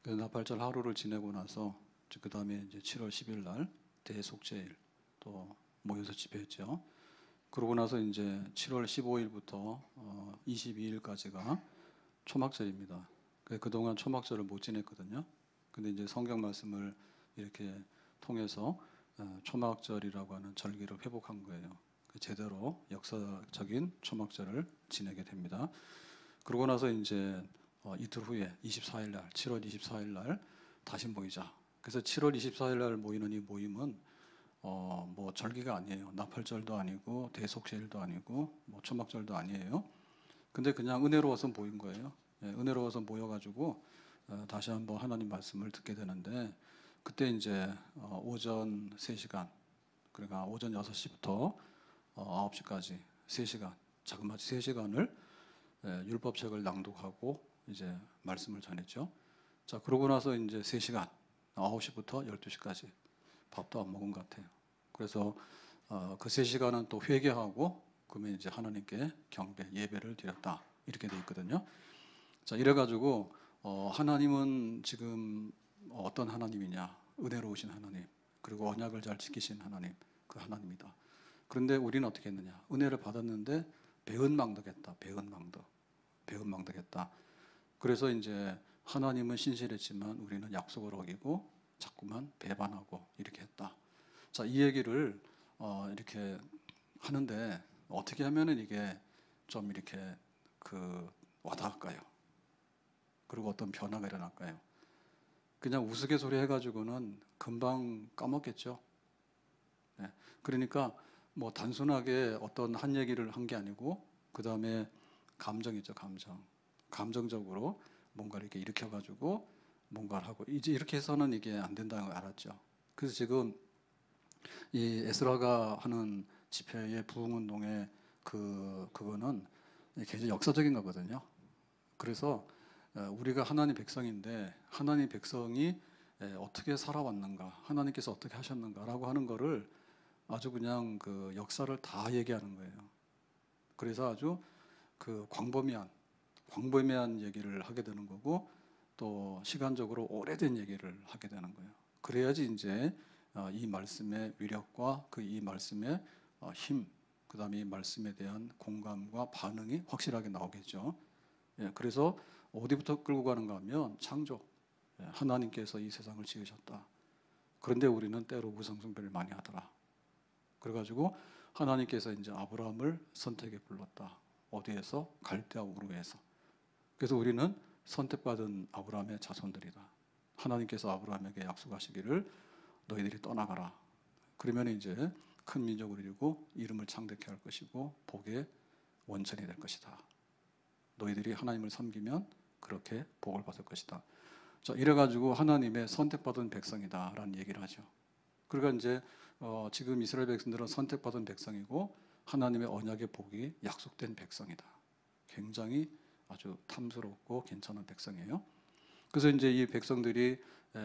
그래서 나팔절 하루를 지내고 나서 그 다음에 이제 7월 10일 날 대속죄일 또 모여서 집회했죠. 그러고 나서 이제 7월 15일부터 22일까지가 초막절입니다. 그동안 초막절을 못 지냈거든요. 근데 이제 성경 말씀을 이렇게 통해서 초막절이라고 하는 절기를 회복한 거예요. 제대로 역사적인 초막절을 지내게 됩니다. 그러고 나서 이제 이틀 후에 24일 날, 7월 24일 날 다시 모이자. 그래서 7월 24일 날 모이는 이 모임은 뭐 절기가 아니에요. 나팔절도 아니고 대속죄일도 아니고 뭐 초막절도 아니에요. 근데 그냥 은혜로워서 모인 거예요. 예, 은혜로워서 모여가지고 다시 한번 하나님 말씀을 듣게 되는데 그때 이제 오전 3시간 그러니까 오전 6시부터 9시까지 3시간 자그마치 3시간을 율법책을 낭독하고 이제 말씀을 전했죠. 자, 그러고 나서 이제 3시간 9시부터 12시까지 밥도 안 먹은 것 같아요. 그래서 그 3시간은 또 회개하고 그러면 이제 하나님께 경배, 예배를 드렸다. 이렇게 돼 있거든요. 자, 이래가지고 하나님은 지금 어떤 하나님이냐? 은혜로우신 하나님, 그리고 언약을 잘 지키신 하나님, 그 하나님이다. 그런데 우리는 어떻게 했느냐? 은혜를 받았는데 배은망덕했다. 배은망덕했다. 그래서 이제 하나님은 신실했지만 우리는 약속을 어기고 자꾸만 배반하고 이렇게 했다. 자, 이 얘기를 이렇게 하는데 어떻게 하면은 이게 좀 이렇게 와닿을까요? 그리고 어떤 변화가 일어날까요? 그냥 우스갯소리 해가지고는 금방 까먹겠죠. 네. 그러니까 뭐 단순하게 어떤 한 얘기를 한 게 아니고 그 다음에 감정이죠, 감정적으로 뭔가를 이렇게 일으켜가지고 뭔가를 하고 이제 이렇게 해서는 이게 안 된다는 걸 알았죠. 그래서 지금 이 에스라가 하는 집회의 부흥운동의 그거는 굉장히 역사적인 거거든요. 그래서 우리가 하나님 백성인데 하나님 백성이 어떻게 살아왔는가, 하나님께서 어떻게 하셨는가라고 하는 거를 아주 그냥 그 역사를 다 얘기하는 거예요. 그래서 아주 광범위한 얘기를 하게 되는 거고 또 시간적으로 오래된 얘기를 하게 되는 거예요. 그래야지 이제 이 말씀의 위력과 이 말씀의 힘, 그 다음에 이 말씀에 대한 공감과 반응이 확실하게 나오겠죠. 예, 그래서 어디부터 끌고 가는가 하면 창조. 예, 하나님께서 이 세상을 지으셨다. 그런데 우리는 때로 우상숭배를 많이 하더라. 그래가지고 하나님께서 이제 아브라함을 선택에 불렀다. 어디에서? 갈대아 우르에서. 그래서 우리는 선택받은 아브라함의 자손들이다. 하나님께서 아브라함에게 약속하시기를 너희들이 떠나가라. 그러면 이제 큰 민족을 이루고 이름을 창대케 할 것이고 복의 원천이 될 것이다. 너희들이 하나님을 섬기면 그렇게 복을 받을 것이다. 자, 이래가지고 하나님의 선택받은 백성이다라는 얘기를 하죠. 그러니까 이제 지금 이스라엘 백성들은 선택받은 백성이고 하나님의 언약의 복이 약속된 백성이다. 굉장히 아주 탐스럽고 괜찮은 백성이에요. 그래서 이제 이 백성들이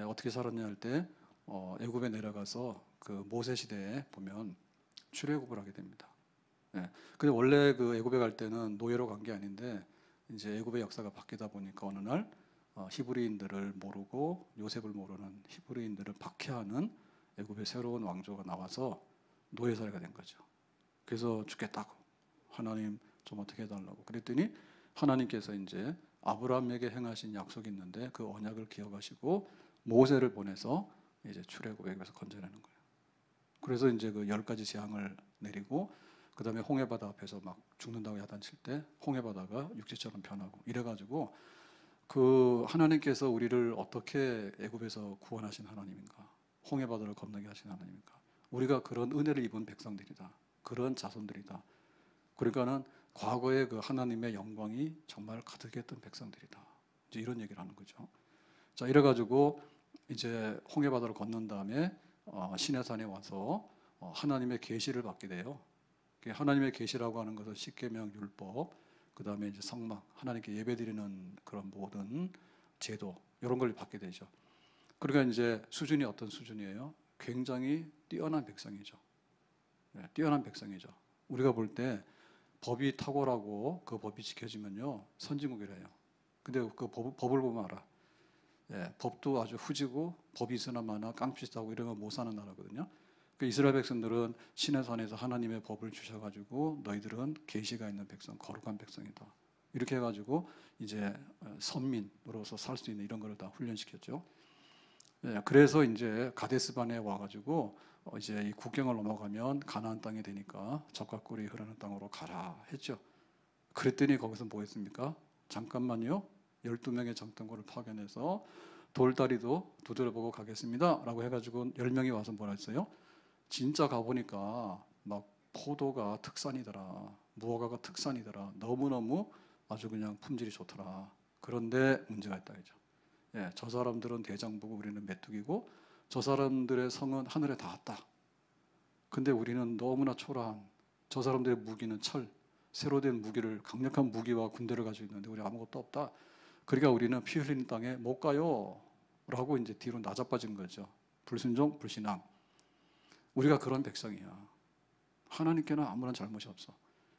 어떻게 살았냐 할 때 애굽에 내려가서 그 모세 시대에 보면 출애굽을 하게 됩니다. 예. 근데 원래 그 애굽에 갈 때는 노예로 간 게 아닌데 이제 애굽의 역사가 바뀌다 보니까 어느 날 히브리인들을 모르고 요셉을 모르는 히브리인들을 박해하는 애굽의 새로운 왕조가 나와서 노예살이가 된 거죠. 그래서 죽겠다고 하나님 좀 어떻게 해달라고 그랬더니 하나님께서 이제 아브라함에게 행하신 약속이 있는데 그 언약을 기억하시고 모세를 보내서 이제 출애굽에서 건져내는 거예요. 그래서 이제 그 10가지 재앙을 내리고 그 다음에 홍해바다 앞에서 막 죽는다고 야단칠 때 홍해바다가 육지처럼 변하고 이래가지고 그 하나님께서 우리를 어떻게 애굽에서 구원하신 하나님인가, 홍해바다를 건너게 하신 하나님인가, 우리가 그런 은혜를 입은 백성들이다, 그런 자손들이다. 그러니까는 과거에 그 하나님의 영광이 정말 가득했던 백성들이다. 이제 이런 얘기를 하는 거죠. 자, 이래가지고 이제 홍해바다를 건넌 다음에 시내산에 와서 하나님의 계시를 받게 돼요. 하나님의 계시라고 하는 것은 십계명, 율법, 그 다음에 이제 성막, 하나님께 예배드리는 그런 모든 제도 이런 걸 받게 되죠. 그러니까 이제 수준이 어떤 수준이에요? 굉장히 뛰어난 백성이죠. 네, 뛰어난 백성이죠. 우리가 볼 때 법이 탁월하고 그 법이 지켜지면요 선진국이래요. 근데 그 법을 보면 알아. 법도 아주 후지고 법이 있으나 마나 깡패짓하고 이러면 못 사는 나라거든요. 그 이스라엘 백성들은 신의 산에서 하나님의 법을 주셔가지고 너희들은 계시가 있는 백성, 거룩한 백성이다. 이렇게 해가지고 이제 선민으로서 살 수 있는 이런 거를 다 훈련시켰죠. 그래서 이제 가데스반에 와가지고 이제 이 국경을 넘어가면 가나안 땅이 되니까 젖과 꿀이 흐르는 땅으로 가라 했죠. 그랬더니 거기서 뭐 했습니까? 잠깐만요. 12명의 장등고를 파견해서 돌다리도 두드려보고 가겠습니다 라고 해가지고 10명이 와서 뭐라 했어요? 진짜 가보니까 막 포도가 특산이더라, 무화과가 특산이더라, 너무너무 아주 그냥 품질이 좋더라. 그런데 문제가 있다 이죠. 저 사람들은 대장부고 우리는 메뚜기고 저 사람들의 성은 하늘에 닿았다. 근데 우리는 너무나 초라한, 저 사람들의 무기는 철, 새로 된 무기를, 강력한 무기와 군대를 가지고 있는데 우리 아무것도 없다. 그러니까 우리는 피 흘리는 땅에 못 가요 라고 이제 뒤로 나자빠진 거죠. 불순종, 불신앙. 우리가 그런 백성이야. 하나님께는 아무런 잘못이 없어.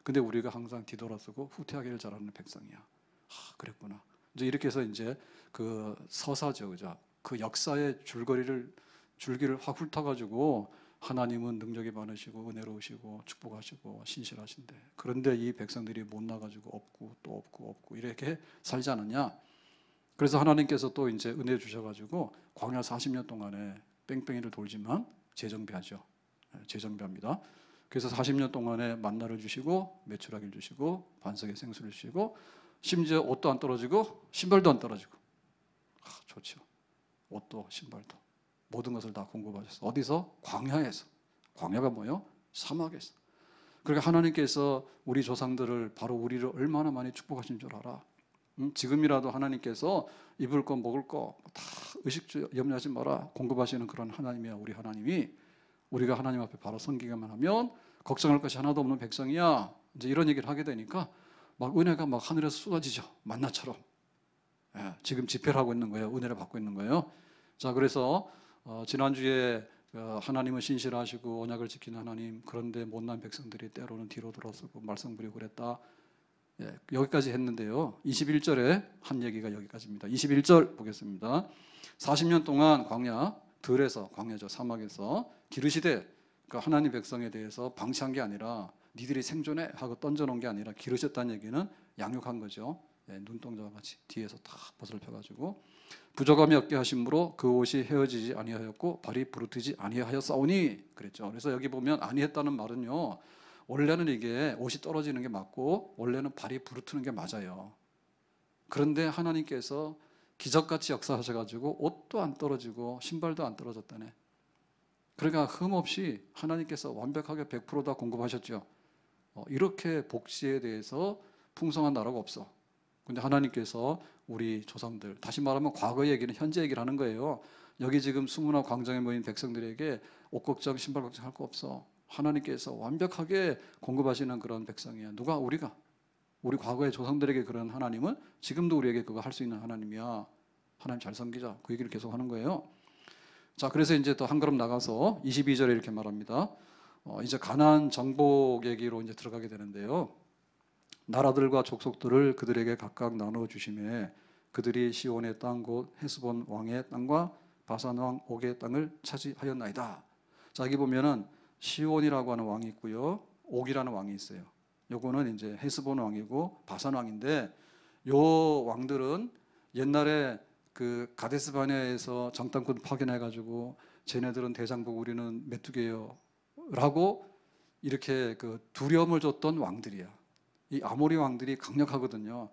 근데 우리가 항상 뒤돌아서고 후퇴하기를 잘하는 백성이야. 그랬구나. 이제 이렇게 해서 이제 그 서사죠, 그죠? 그 역사의 줄기를 확 훑어가지고 하나님은 능력이 많으시고 은혜로우시고 축복하시고 신실하신데, 그런데 이 백성들이 못 나가지고 없고 또 없고 이렇게 살지 않았냐? 그래서 하나님께서 또 이제 은혜 주셔가지고 광야 40년 동안에 뺑뺑이를 돌지만 재정비하죠. 재정비합니다. 그래서 40년 동안에 만나를 주시고 메추라기를 주시고 반석의 생수를 주시고 심지어 옷도 안 떨어지고 신발도 안 떨어지고. 좋죠. 옷도 신발도 모든 것을 다 공급하셨어. 어디서? 광야에서. 광야가 뭐예요? 사막에서. 그러니까 하나님께서 우리 조상들을, 바로 우리를 얼마나 많이 축복하신 줄 알아. 지금이라도 하나님께서 입을 거 먹을 거 다 의식 염려하지 마라 공급하시는 그런 하나님이야. 우리 하나님이. 우리가 하나님 앞에 바로 섬기기만 하면 걱정할 것이 하나도 없는 백성이야. 이제 이런 얘기를 하게 되니까 막 은혜가 막 하늘에서 쏟아지죠. 만나처럼. 지금 집회를 하고 있는 거예요. 은혜를 받고 있는 거예요. 자, 그래서 지난주에 하나님은 신실하시고 언약을 지키는 하나님, 그런데 못난 백성들이 때로는 뒤로 돌아서고 말썽 부리고 그랬다. 여기까지 했는데요. 21절에 한 얘기가 여기까지입니다. 21절 보겠습니다. 40년 동안 광야, 들에서, 광야죠, 사막에서 기르시되, 그러니까 하나님 백성에 대해서 방치한 게 아니라 니들이 생존해 하고 던져놓은 게 아니라 기르셨다는 얘기는 양육한 거죠. 눈동자와 같이 뒤에서 다 벗을 펴가지고 부족함이 없게 하심으로 그 옷이 헤어지지 아니하였고 발이 부르트지 아니하였사오니 그랬죠. 그래서 여기 보면 아니했다는 말은요, 원래는 이게 옷이 떨어지는 게 맞고 원래는 발이 부르트는 게 맞아요. 그런데 하나님께서 기적같이 역사하셔가지고 옷도 안 떨어지고 신발도 안 떨어졌다네. 그러니까 흠없이 하나님께서 완벽하게 100% 다 공급하셨죠. 이렇게 복지에 대해서 풍성한 나라가 없어. 근데 하나님께서 우리 조상들, 다시 말하면 과거 얘기는 현재 얘기를 하는 거예요. 여기 지금 수문화 광장에 모인 백성들에게 옷 걱정, 신발 걱정 할 거 없어. 하나님께서 완벽하게 공급하시는 그런 백성이야. 누가? 우리가. 우리 과거의 조상들에게 그런 하나님은 지금도 우리에게 그거 할 수 있는 하나님이야. 하나님 잘 섬기자. 그 얘기를 계속 하는 거예요. 자, 그래서 이제 또 한 걸음 나가서 22절에 이렇게 말합니다. 이제 가나안 정복 얘기로 이제 들어가게 되는데요. 나라들과 족속들을 그들에게 각각 나누어 주심에 그들이 시온의 땅 곧 헤스본 왕의 땅과 바산 왕 옥의 땅을 차지하였나이다. 자, 여기 보면은 시온이라고 하는 왕이 있고요, 옥이라는 왕이 있어요. 요거는 이제 헤스본 왕이고 바산 왕인데, 요 왕들은 옛날에 그 가데스 바네아에서 정탐꾼 파견해가지고 쟤네들은 대장국 우리는 메뚜기예요라고 이렇게 그 두려움을 줬던 왕들이야. 이 아모리 왕들이 강력하거든요.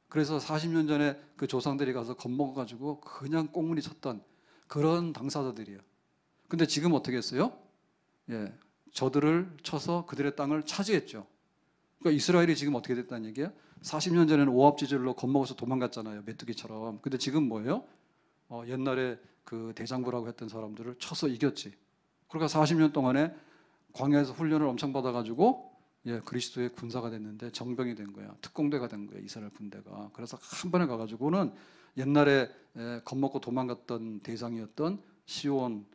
그래서 40년 전에 그 조상들이 가서 겁먹어가지고 그냥 꽁무니 쳤던 그런 당사자들이에요. 근데 지금 어떻게 했어요? 저들을 쳐서 그들의 땅을 차지했죠. 그러니까 이스라엘이 지금 어떻게 됐다는 얘기예요? 40년 전에는 오합지졸로 겁먹어서 도망갔잖아요. 메뚜기처럼. 근데 지금 뭐예요? 옛날에 그 대장부라고 했던 사람들을 쳐서 이겼지. 그러니까 40년 동안에 광야에서 훈련을 엄청 받아가지고 그리스도의 군사가 됐는데 정병이 된 거야. 특공대가 된 거야. 이스라엘 군대가. 그래서 한 번에 가가지고는 옛날에 겁먹고 도망갔던 대장이었던 시온,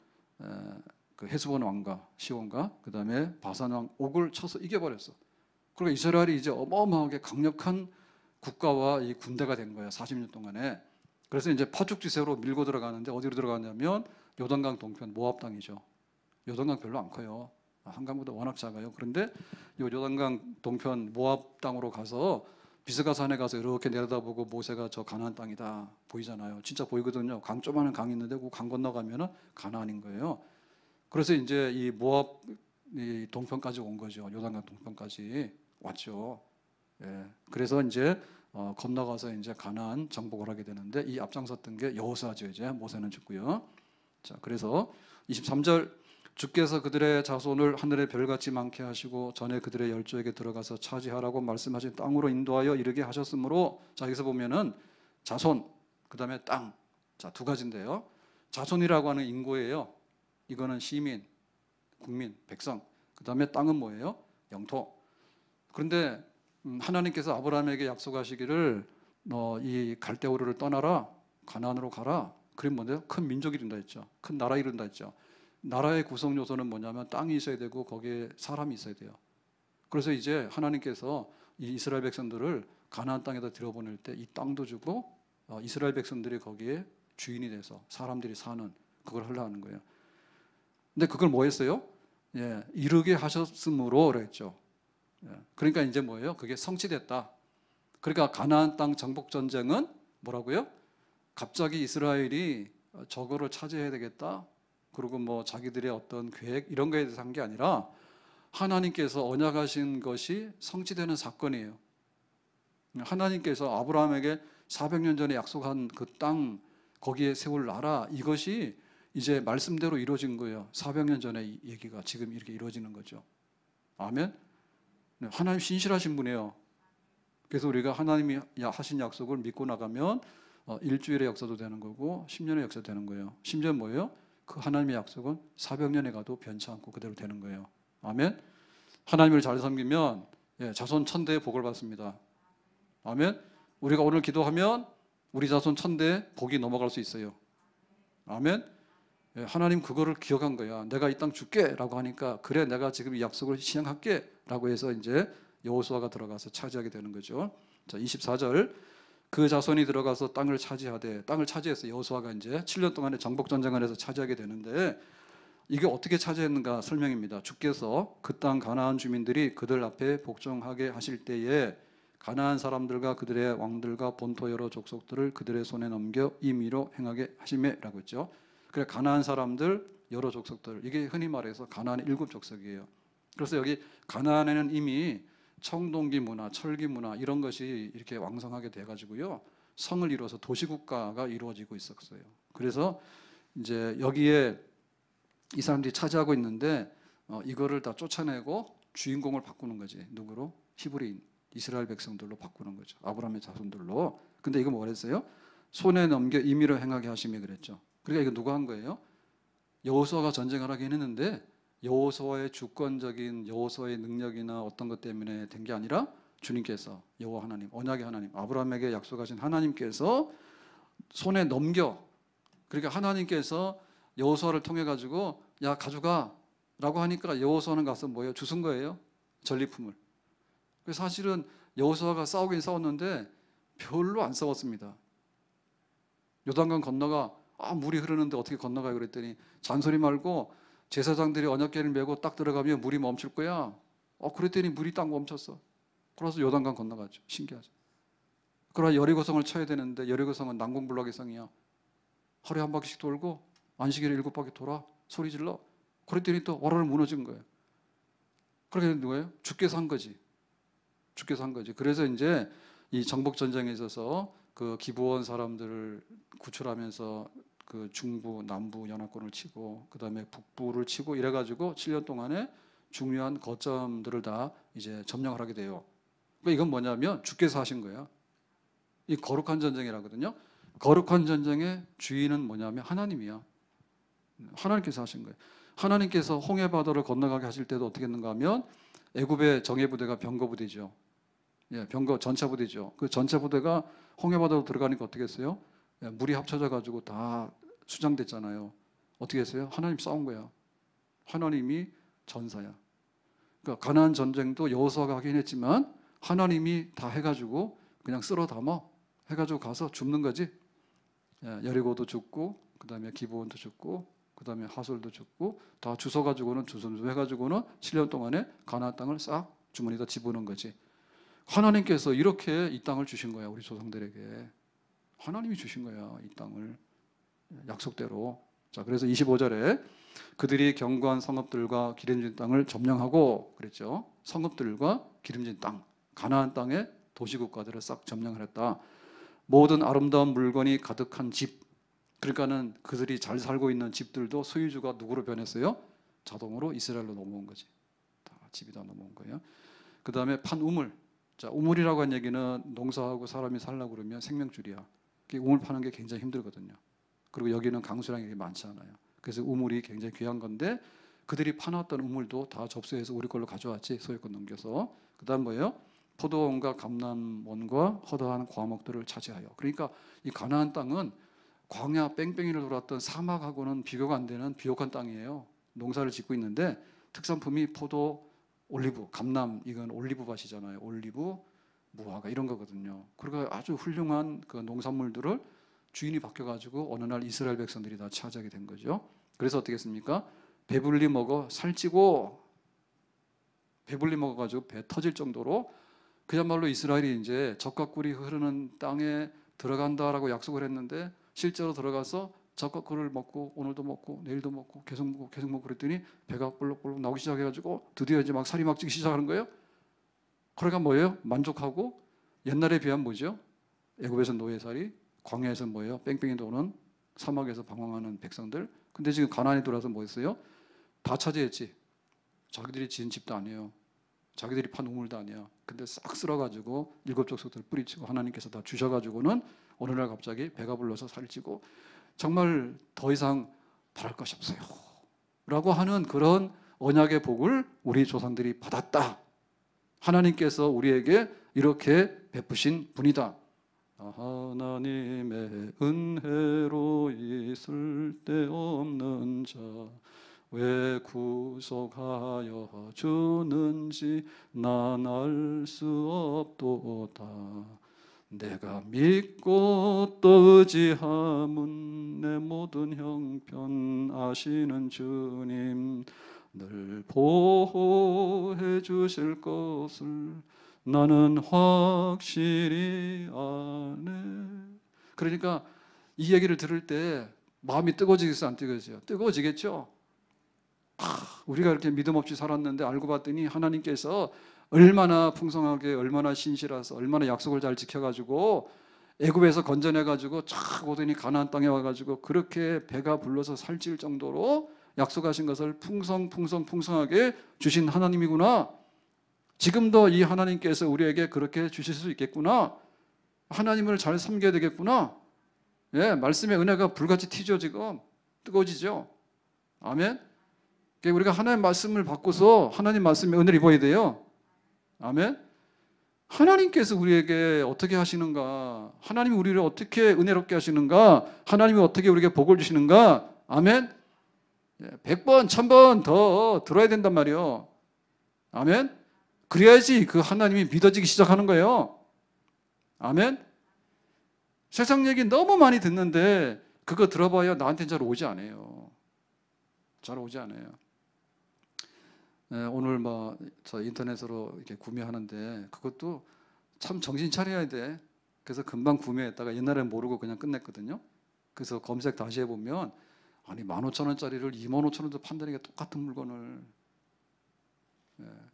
그 헤스본 왕과 시온과 그 다음에 바산 왕 옥을 쳐서 이겨버렸어. 그러니까 이스라엘이 이제 어마어마하게 강력한 국가와 이 군대가 된 거야. 40년 동안에. 그래서 이제 파죽지세로 밀고 들어가는데 어디로 들어가냐면 요단강 동편 모압 땅이죠. 요단강 별로 안 커요. 한강보다 워낙 작아요. 그런데 요 요단강 동편 모압 땅으로 가서 비스가 산에 가서 이렇게 내려다보고 모세가 저 가나안 땅이다 보이잖아요. 진짜 보이거든요. 강 조그마한 강이 있는데 그 강 건너가면은 가나안인 거예요. 그래서 이제 이 모압 이 동편까지 온 거죠. 요단강 동편까지 왔죠. 예. 그래서 이제 건너가서 이제 가나안 정복을 하게 되는데 이 앞장섰던 게 여호수아죠. 이제 모세는 죽고요. 자, 그래서 23절 주께서 그들의 자손을 하늘의 별같이 많게 하시고 전에 그들의 열조에게 들어가서 차지하라고 말씀하신 땅으로 인도하여 이르게 하셨으므로 자, 여기서 보면은 자손 그다음에 땅. 자, 두 가지인데요. 자손이라고 하는 인고예요. 이거는 시민, 국민, 백성. 그다음에 땅은 뭐예요? 영토. 그런데 하나님께서 아브라함에게 약속하시기를 너 이 갈대우르를 떠나라. 가나안으로 가라. 그게 뭔데요? 큰 민족이 된다 했죠. 큰 나라 이룬다 했죠. 나라의 구성 요소는 뭐냐면 땅이 있어야 되고 거기에 사람이 있어야 돼요. 그래서 이제 하나님께서 이 이스라엘 백성들을 가나안 땅에다 들여보낼 때 이 땅도 주고 이스라엘 백성들이 거기에 주인이 돼서 사람들이 사는 그걸 하려는 거예요. 근데 그걸 뭐 했어요? 예, 이루게 하셨으므로 그랬죠. 예, 그러니까 이제 뭐예요? 그게 성취됐다. 그러니까 가나안 땅 정복 전쟁은 뭐라고요? 갑자기 이스라엘이 저거를 차지해야 되겠다. 그리고 뭐 자기들의 어떤 계획 이런 거에 대해서 한 게 아니라 하나님께서 언약하신 것이 성취되는 사건이에요. 하나님께서 아브라함에게 400년 전에 약속한 그 땅 거기에 세울 나라 이것이 이제 말씀대로 이루어진 거예요. 400년 전의 얘기가 지금 이렇게 이루어지는 거죠. 아멘. 하나님 신실하신 분이에요. 그래서 우리가 하나님이 하신 약속을 믿고 나가면 일주일의 역사도 되는 거고 10년의 역사도 되는 거예요. 심지어 뭐예요? 그 하나님의 약속은 400년에 가도 변치 않고 그대로 되는 거예요. 아멘. 하나님을 잘 섬기면 자손 천대의 복을 받습니다. 아멘. 우리가 오늘 기도하면 우리 자손 천대의 복이 넘어갈 수 있어요. 아멘. 하나님 그거를 기억한 거야. 내가 이 땅 줄게 라고 하니까 그래 내가 지금 이 약속을 시행할게 라고 해서 이제 여호수아가 들어가서 차지하게 되는 거죠. 자, 24절 그 자손이 들어가서 땅을 차지하되 땅을 차지해서 여호수아가 이제 7년 동안의 정복 전쟁을 해서 차지하게 되는데 이게 어떻게 차지했는가 설명입니다. 주께서 그 땅 가나안 주민들이 그들 앞에 복종하게 하실 때에 가나안 사람들과 그들의 왕들과 본토 여러 족속들을 그들의 손에 넘겨 임의로 행하게 하시매라고 했죠. 그래 가나안 사람들 여러 족속들 이게 흔히 말해서 가나안의 7족속이에요. 그래서 여기 가나안에는 이미 청동기 문화, 철기 문화 이런 것이 이렇게 왕성하게 돼가지고요 성을 이루어서 도시국가가 이루어지고 있었어요. 그래서 이제 여기에 이 사람들이 차지하고 있는데 이거를 다 쫓아내고 주인공을 바꾸는 거지. 누구로? 히브리인, 이스라엘 백성들로 바꾸는 거죠. 아브라함의 자손들로. 근데 이거 뭐라 했어요? 손에 넘겨 임의로 행하게 하심이 그랬죠. 그러니까 이거 누가 한 거예요? 여호수아가 전쟁을 하긴 했는데 여호수아의 주권적인 여호수아의 능력이나 어떤 것 때문에 된 게 아니라 주님께서 여호와 하나님, 언약의 하나님, 아브라함에게 약속하신 하나님께서 손에 넘겨. 그러니까 하나님께서 여호수아를 통해 가지고 야 가져가라고 하니까 여호수아는 가서 뭐예요? 주순 거예요. 전리품을. 그래서 사실은 여호수아가 싸우긴 싸웠는데 별로 안 싸웠습니다. 요단강 건너가 물이 흐르는데 어떻게 건너가요? 그랬더니 잔소리 말고 제사장들이 언약궤를 메고 딱 들어가면 물이 멈출 거야. 그랬더니 물이 딱 멈췄어. 그래서 요단강 건너가죠. 신기하죠. 그러나 여리고성을 쳐야 되는데 여리고성은 난공불락의 성이야. 하루에 한 바퀴씩 돌고 안식일에 7바퀴 돌아 소리 질러. 그랬더니 또 와라를 무너진 거예요. 그렇게 된 누구예요? 주께서 한 거지. 주께서 한 거지. 그래서 이제 이 정복 전쟁에 있어서 그 기브온 사람들을 구출하면서 그 중부, 남부 연합군을 치고 그다음에 북부를 치고 이래가지고 7년 동안에 중요한 거점들을 다 이제 점령을 하게 돼요. 그러니까 이건 뭐냐면 주께서 하신 거야. 이 거룩한 전쟁이라거든요. 거룩한 전쟁의 주인은 뭐냐면 하나님이야. 하나님께서 하신 거예요. 하나님께서 홍해 바다를 건너가게 하실 때도 어떻게 했는가 하면 애굽의 정예 부대가 병거 부대죠. 병거 전차 부대죠. 그 전차 부대가 홍해 바다로 들어가니까 어떻게 했어요? 물이 합쳐져 가지고 다 수장됐잖아요. 어떻게 했어요? 하나님 싸운 거야. 하나님이 전사야. 그러니까 가나안 전쟁도 여호수아가 하긴 했지만 하나님이 다 해가지고 그냥 쓸어 담아 해가지고 가서 줍는 거지. 여리고도 죽고, 그 다음에 기브온도 죽고, 그 다음에 하솔도 죽고, 다 주워가지고는 주워가지고는 7년 동안에 가나안 땅을 싹 주머니에다 집어넣은 거지. 하나님께서 이렇게 이 땅을 주신 거야. 우리 조상들에게 하나님이 주신 거야, 이 땅을 약속대로. 자, 그래서 25절에 그들이 견고한 성읍들과 기름진 땅을 점령하고 그랬죠. 성읍들과 기름진 땅, 가나안 땅의 도시국가들을 싹 점령을 했다. 모든 아름다운 물건이 가득한 집, 그러니까는 그들이 잘 살고 있는 집들도 소유주가 누구로 변했어요? 자동으로 이스라엘로 넘어온 거지. 다 집이 다 넘어온 거예요. 그 다음에 판 우물. 자, 우물이라고 한 얘기는 농사하고 사람이 살려고 그러면 생명줄이야. 우물 파는 게 굉장히 힘들거든요. 그리고 여기는 강수량이 많지 않아요. 그래서 우물이 굉장히 귀한 건데 그들이 파놨던 우물도 다 접수해서 우리 걸로 가져왔지, 소유권 넘겨서. 그 다음 뭐예요? 포도원과 감람원과 허다한 과목들을 차지하여. 그러니까 이 가나안 땅은 광야 뺑뺑이를 돌았던 사막하고는 비교가 안 되는 비옥한 땅이에요. 농사를 짓고 있는데 특산품이 포도, 올리브, 감람, 이건 올리브 밭이잖아요. 올리브, 무화과 이런 거거든요. 그러니까 아주 훌륭한 그 농산물들을 주인이 바뀌어가지고 어느 날 이스라엘 백성들이 다 차지하게 된 거죠. 그래서 어떻게 했습니까? 배불리 먹어 살찌고, 배불리 먹어가지고 배 터질 정도로 그야말로 이스라엘이 이제 젖과 꿀이 흐르는 땅에 들어간다라고 약속을 했는데 실제로 들어가서 젖과 꿀을 먹고 오늘도 먹고 내일도 먹고 계속 먹고 그랬더니 배가 볼록볼록 나오기 시작해가지고 드디어 이제 막 살이 막 찌기 시작하는 거예요. 그러니까 뭐예요? 만족하고. 옛날에 비하면 뭐죠? 애굽에서 노예살이, 광야에서 뭐예요? 뺑뺑이 도는 사막에서 방황하는 백성들. 근데 지금 가나안에 들어와서 뭐 했어요? 다 차지했지. 자기들이 지은 집도 아니에요. 자기들이 판 우물도 아니야. 근데 싹 쓸어가지고 7족속들 뿌리치고 하나님께서 다 주셔가지고는 어느 날 갑자기 배가 불러서 살찌고 정말 더 이상 바랄 것이 없어요 라고 하는 그런 언약의 복을 우리 조상들이 받았다. 하나님께서 우리에게 이렇게 베푸신 분이다. 하나님의 은혜로 있을 데 없는 자 왜 구속하여 주는지 난 알 수 없도다. 내가 믿고 또 의지함은 내 모든 형편 아시는 주님 늘 보호해 주실 것을 나는 확실히 아네. 그러니까 이 얘기를 들을 때 마음이 뜨거워지겠어요? 안 뜨거워져요? 뜨거워지겠죠? 우리가 이렇게 믿음 없이 살았는데 알고 봤더니 하나님께서 얼마나 풍성하게, 얼마나 신실해서, 얼마나 약속을 잘 지켜가지고 애굽에서 건져내가지고 쫙 오더니 가나안 땅에 와가지고 그렇게 배가 불러서 살찔 정도로 약속하신 것을 풍성하게 주신 하나님이구나. 지금도 이 하나님께서 우리에게 그렇게 주실 수 있겠구나. 하나님을 잘 섬겨야 되겠구나. 예, 말씀의 은혜가 불같이 튀죠. 지금 뜨거워지죠. 아멘. 우리가 하나님 말씀을 받고서 하나님 말씀의 은혜를 입어야 돼요. 아멘. 하나님께서 우리에게 어떻게 하시는가, 하나님이 우리를 어떻게 은혜롭게 하시는가, 하나님이 어떻게 우리에게 복을 주시는가. 아멘. 100번 1000번 더 들어야 된단 말이에요. 아멘. 그래야지 그 하나님이 믿어지기 시작하는 거예요. 아멘. 세상 얘기 너무 많이 듣는데 그거 들어봐야 나한테는 잘 오지 않아요. 잘 오지 않아요. 오늘 저 인터넷으로 이렇게 구매하는데 그것도 참 정신 차려야 돼. 그래서 금방 구매했다가 옛날엔 모르고 그냥 끝냈거든요. 그래서 검색 다시 해보면 아니 15,000원짜리를 25,000원도 판다는 게 똑같은 물건을.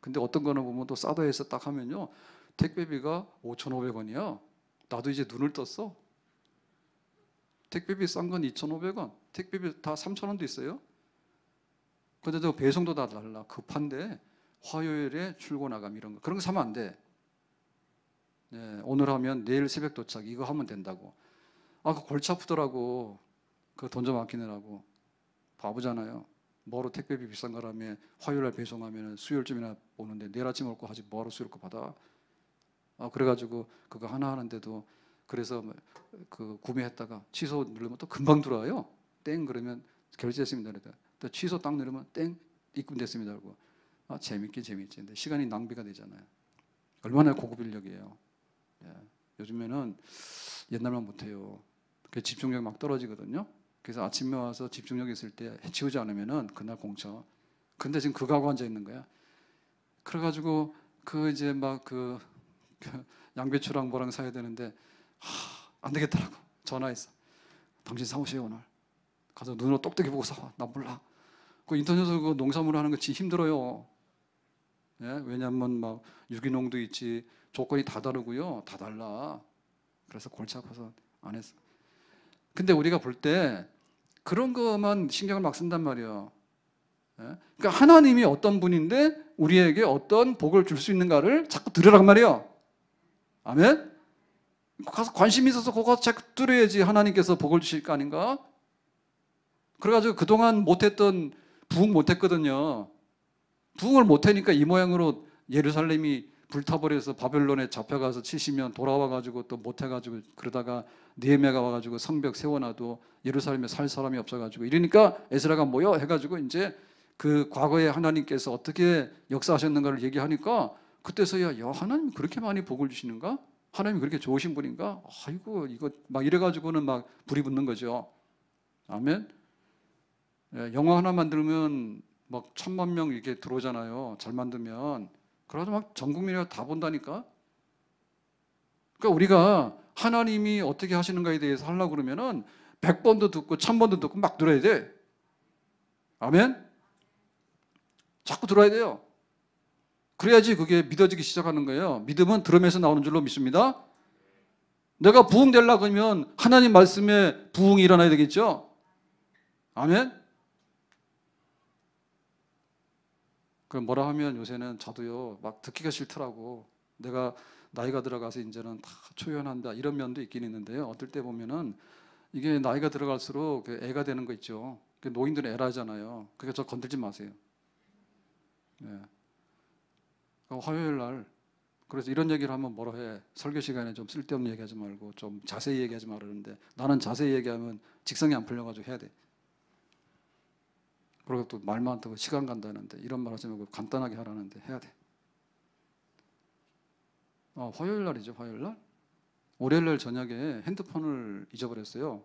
근데 어떤 거는 보면 또 싸다 해서 딱 하면요 택배비가 5,500원이야. 나도 이제 눈을 떴어. 택배비 싼 건 2,500원, 택배비 다 3,000원도 있어요. 근데도 배송도 다 달라. 급한데 화요일에 출고 나감 이런 거 그런 거 사면 안 돼. 오늘 하면 내일 새벽 도착 이거 하면 된다고. 그 골치 아프더라고. 그거 돈 좀 아끼느라고. 바보잖아요. 뭐로 택배비 비싼 거라며 화요일날 배송하면 수요일쯤이나 오는데 내일 아침 올 거 하지 뭐하러 수요일 거 받아. 그래가지고 그거 하나 하는데도 그래서 그 구매했다가 취소 누르면 또 금방 들어와요. 땡 그러면 결제했습니다. 또 취소 딱 누르면 땡 입금됐습니다. 그러고 재밌지. 근데 시간이 낭비가 되잖아요. 얼마나 고급 인력이에요. 요즘에는 옛날만 못해요. 집중력이 막 떨어지거든요. 그래서 아침에 와서 집중력이 있을 때 해치우지 않으면은 그날 공쳐. 근데 지금 그거 하고 앉아 있는 거야. 그래가지고 그 이제 막 그 양배추랑 뭐랑 사야 되는데 안 되겠더라고. 전화했어. 당신 사오세요 오늘. 가서 눈으로 똑똑히 보고 사와. 나 몰라. 그 인터넷으로 그 농산물 하는 거 진짜 힘들어요. 예? 왜냐하면 막 유기농도 있지 조건이 다 다르고요. 다 달라. 그래서 골치 아파서 안 했어. 근데 우리가 볼 때 그런 것만 신경을 막 쓴단 말이에요. 예? 그러니까 하나님이 어떤 분인데 우리에게 어떤 복을 줄 수 있는가를 자꾸 들으란 말이에요. 아멘? 가서 관심이 있어서 그거 자꾸 들어야지 하나님께서 복을 주실 거 아닌가? 그래가지고 그동안 못했던 부흥 못했거든요. 부흥을 못하니까 이 모양으로 예루살렘이 불타버려서 바벨론에 잡혀가서 70년 돌아와가지고 또 못해가지고 그러다가 느헤미야가 와가지고 성벽 세워놔도 예루살렘에 살 사람이 없어가지고 이러니까 에스라가 모여 해가지고 이제 그 과거에 하나님께서 어떻게 역사하셨는가를 얘기하니까 그때서야 야 하나님 그렇게 많이 복을 주시는가? 하나님이 그렇게 좋으신 분인가? 아이고 이거 막 이래가지고는 막 불이 붙는 거죠. 아멘. 예, 영화 하나 만들면 막 1,000,000명 이렇게 들어오잖아요. 잘 만들면. 그래가지고 막 전 국민이 다 본다니까. 그러니까 우리가 하나님이 어떻게 하시는가에 대해서 하려고 그러면은 100번도 듣고 1,000번도 듣고 막 들어야 돼. 아멘. 자꾸 들어야 돼요. 그래야지 그게 믿어지기 시작하는 거예요. 믿음은 들음에서 나오는 줄로 믿습니다. 내가 부흥되려고 그러면 하나님 말씀에 부흥이 일어나야 되겠죠. 아멘. 그 뭐라 하면 요새는 저도요 막 듣기가 싫더라고. 내가 나이가 들어가서 이제는 다 초연한다 이런 면도 있긴 있는데요. 어떨 때 보면은 이게 나이가 들어갈수록 애가 되는 거 있죠. 노인들은 애라잖아요. 그러니까 저 건들지 마세요. 네. 화요일 날 그래서 이런 얘기를 하면 뭐라 해. 설교 시간에 좀 쓸데없는 얘기하지 말고 좀 자세히 얘기하지 말라는데 나는 자세히 얘기하면 직성이 안 풀려가지고 해야 돼. 그리고 또 말 많다고 시간 간다는데 이런 말 하지 말고 간단하게 하라는데 해야 돼. 화요일 날이죠. 화요일 날. 월요일 날 저녁에 핸드폰을 잊어버렸어요.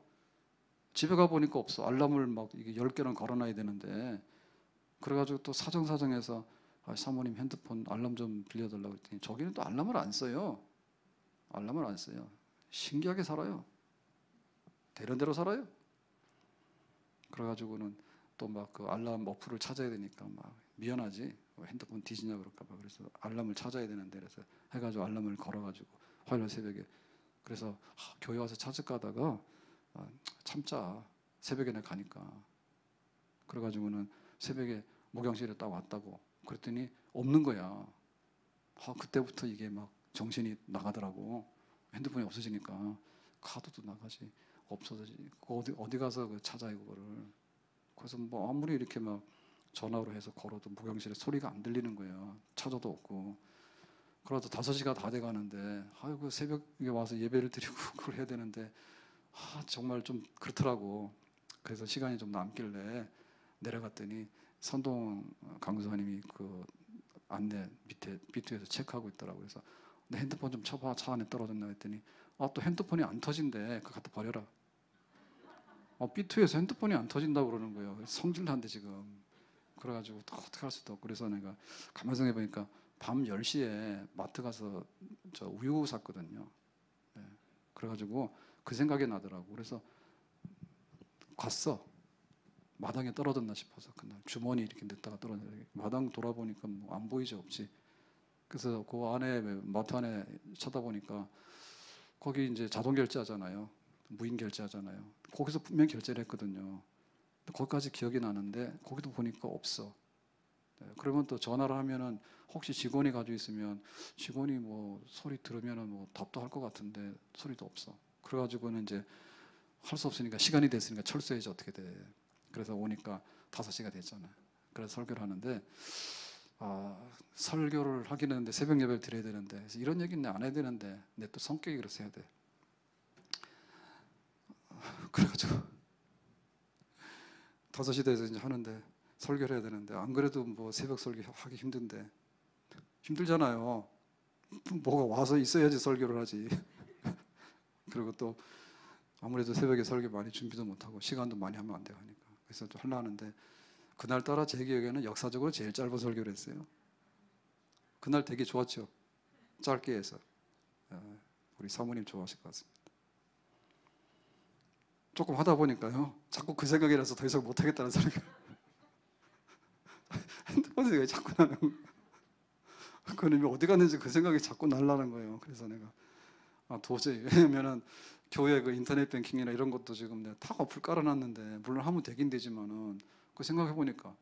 집에 가보니까 없어. 알람을 막 이게 10개는 걸어놔야 되는데 그래가지고 또 사정사정해서 사모님 핸드폰 알람 좀 빌려달라고 했더니 저기는 또 알람을 안 써요. 알람을 안 써요. 신기하게 살아요. 대련대로 살아요. 그래가지고는 또 막 그 알람 어플을 찾아야 되니까 막 미안하지 핸드폰 뒤지냐 그럴까봐 그래서 알람을 찾아야 되는데 그래서 해가지고 알람을 걸어가지고 화요일 새벽에 그래서 교회 와서 찾을까 하다가 참자 새벽에 내가 가니까 그래가지고는 새벽에 목욕실에 딱 왔다고 그랬더니 없는 거야. 그때부터 이게 막 정신이 나가더라고. 핸드폰이 없어지니까 카드도 나가지 없어지지. 어디 가서 찾아 이거를. 그래서 뭐 아무리 이렇게 막 전화로 해서 걸어도 목욕실에 소리가 안 들리는 거예요. 찾아도 없고. 그러다 5시가 다 돼가는데 아이고 새벽에 와서 예배를 드리고 그걸 해야 되는데 정말 좀 그렇더라고. 그래서 시간이 좀 남길래 내려갔더니 선동 강수사님이 그 안내 밑에 B2에서 체크하고 있더라고요. 그래서 내 핸드폰 좀 쳐봐. 차 안에 떨어졌나 했더니 또 핸드폰이 안 터진대. 그거 갖다 버려라. B2에서 핸드폰이 안 터진다고 그러는 거예요. 성질난데 지금. 그래가지고 또 어떻게 할 수도 없고 그래서 내가 가만 생각해 보니까 밤 10시에 마트 가서 저 우유 샀거든요. 네. 그래가지고 그 생각이 나더라고. 그래서 갔어. 마당에 떨어졌나 싶어서 그날 주머니 이렇게 넣다가 떨어졌는데 마당 돌아보니까 뭐 안 보이죠. 없지. 그래서 그 안에 마트 안에 쳐다보니까 거기 이제 자동 결제하잖아요. 무인 결제하잖아요. 거기서 분명히 결제를 했거든요. 거기까지 기억이 나는데 거기도 보니까 없어. 네, 그러면 또 전화를 하면은 혹시 직원이 가지고 있으면 직원이 뭐 소리 들으면은 뭐 답답할 것 같은데 소리도 없어. 그래가지고는 이제 할 수 없으니까 시간이 됐으니까 철수해야지 어떻게 돼. 그래서 오니까 5시가 됐잖아요. 그래서 설교를 하는데 설교를 하긴 하는데 새벽 예배를 드려야 되는데 그래서 이런 얘기는 안 해야 되는데 내 또 성격이 그래서 해야 돼. 그래가지고 5시 돼서 이제 하는데 설교를 해야 되는데 안 그래도 뭐 새벽 설교 하기 힘든데 힘들잖아요. 뭐가 와서 있어야지 설교를 하지. 그리고 또 아무래도 새벽에 설교 많이 준비도 못하고 시간도 많이 하면 안 되고 하니까 그래서 좀 하려 하는데 그날따라 제 기억에는 역사적으로 제일 짧은 설교를 했어요. 그날 되게 좋았죠. 짧게 해서. 우리 사모님 좋아하실 것 같습니다. 조금 하다 보니까요 자꾸 그 생각이 나서 더 이상 못하겠다는 소리가 핸드폰이 왜 자꾸 나는 거예요. 그놈이 어디 갔는지 그 생각이 자꾸 날라는 거예요. 그래서 내가 도저히, 왜냐면은 교회 그 인터넷 뱅킹이나 이런 것도 지금 내가 다 어플 깔아놨는데 물론 하면 되긴 되지만은 그 생각해 보니까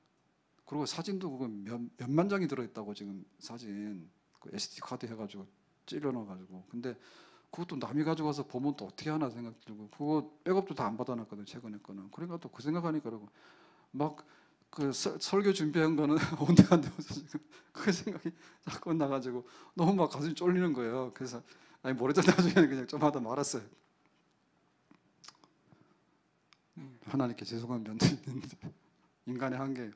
그리고 사진도 그거 몇만 장이 들어있다고 지금 사진 그 SD 카드 해가지고 찔러놔가지고 근데 그것도 남이 가져가서 보면 또 어떻게 하나 생각 들고 그거 백업도 다 안 받아놨거든 최근에 거는. 그러니까 또 그 생각하니까 그러고 막 그 설교 준비한 거는 온데간데 지금 그 생각이 자꾸 나가지고 너무 막 가슴이 쫄리는 거예요. 그래서 아니 모르다 나중에 그냥 좀 하다 말았어요. 하나님께 죄송한 면도 있는데 인간의 한계예요.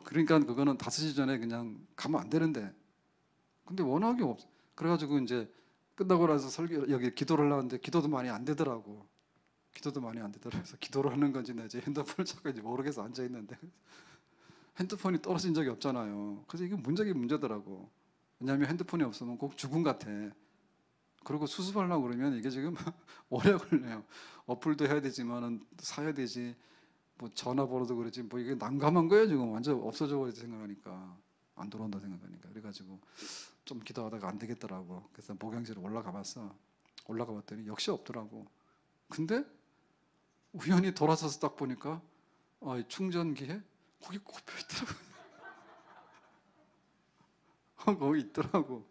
그러니까 그거는 5시 전에 그냥 가면 안 되는데 근데 워낙에 없어. 그래가지고 이제 끝나고 나서 설교 여기 기도를 하려는데 기도도 많이 안 되더라고. 그래서 기도를 하는 건지 나 이제 핸드폰을 찾고 이제 모르겠어 앉아 있는데 핸드폰이 떨어진 적이 없잖아요. 그래서 이게 문제더라고. 왜냐하면 핸드폰이 없으면 꼭 죽음 같아. 그리고 수습하려고 그러면 이게 지금 오래 걸려요. 어플도 해야 되지만은 사야 되지. 뭐 전화번호도 그러지. 뭐 이게 난감한 거예요 지금. 완전 없어져 버리지 생각하니까 안 돌아온다 생각하니까. 그래가지고 좀 기도하다가 안 되겠더라고. 그래서 목양실에 올라가 봤더니 역시 없더라고. 근데 우연히 돌아서서 딱 보니까 충전기에 거기 꼽혀 있더라고. 거기 있더라고.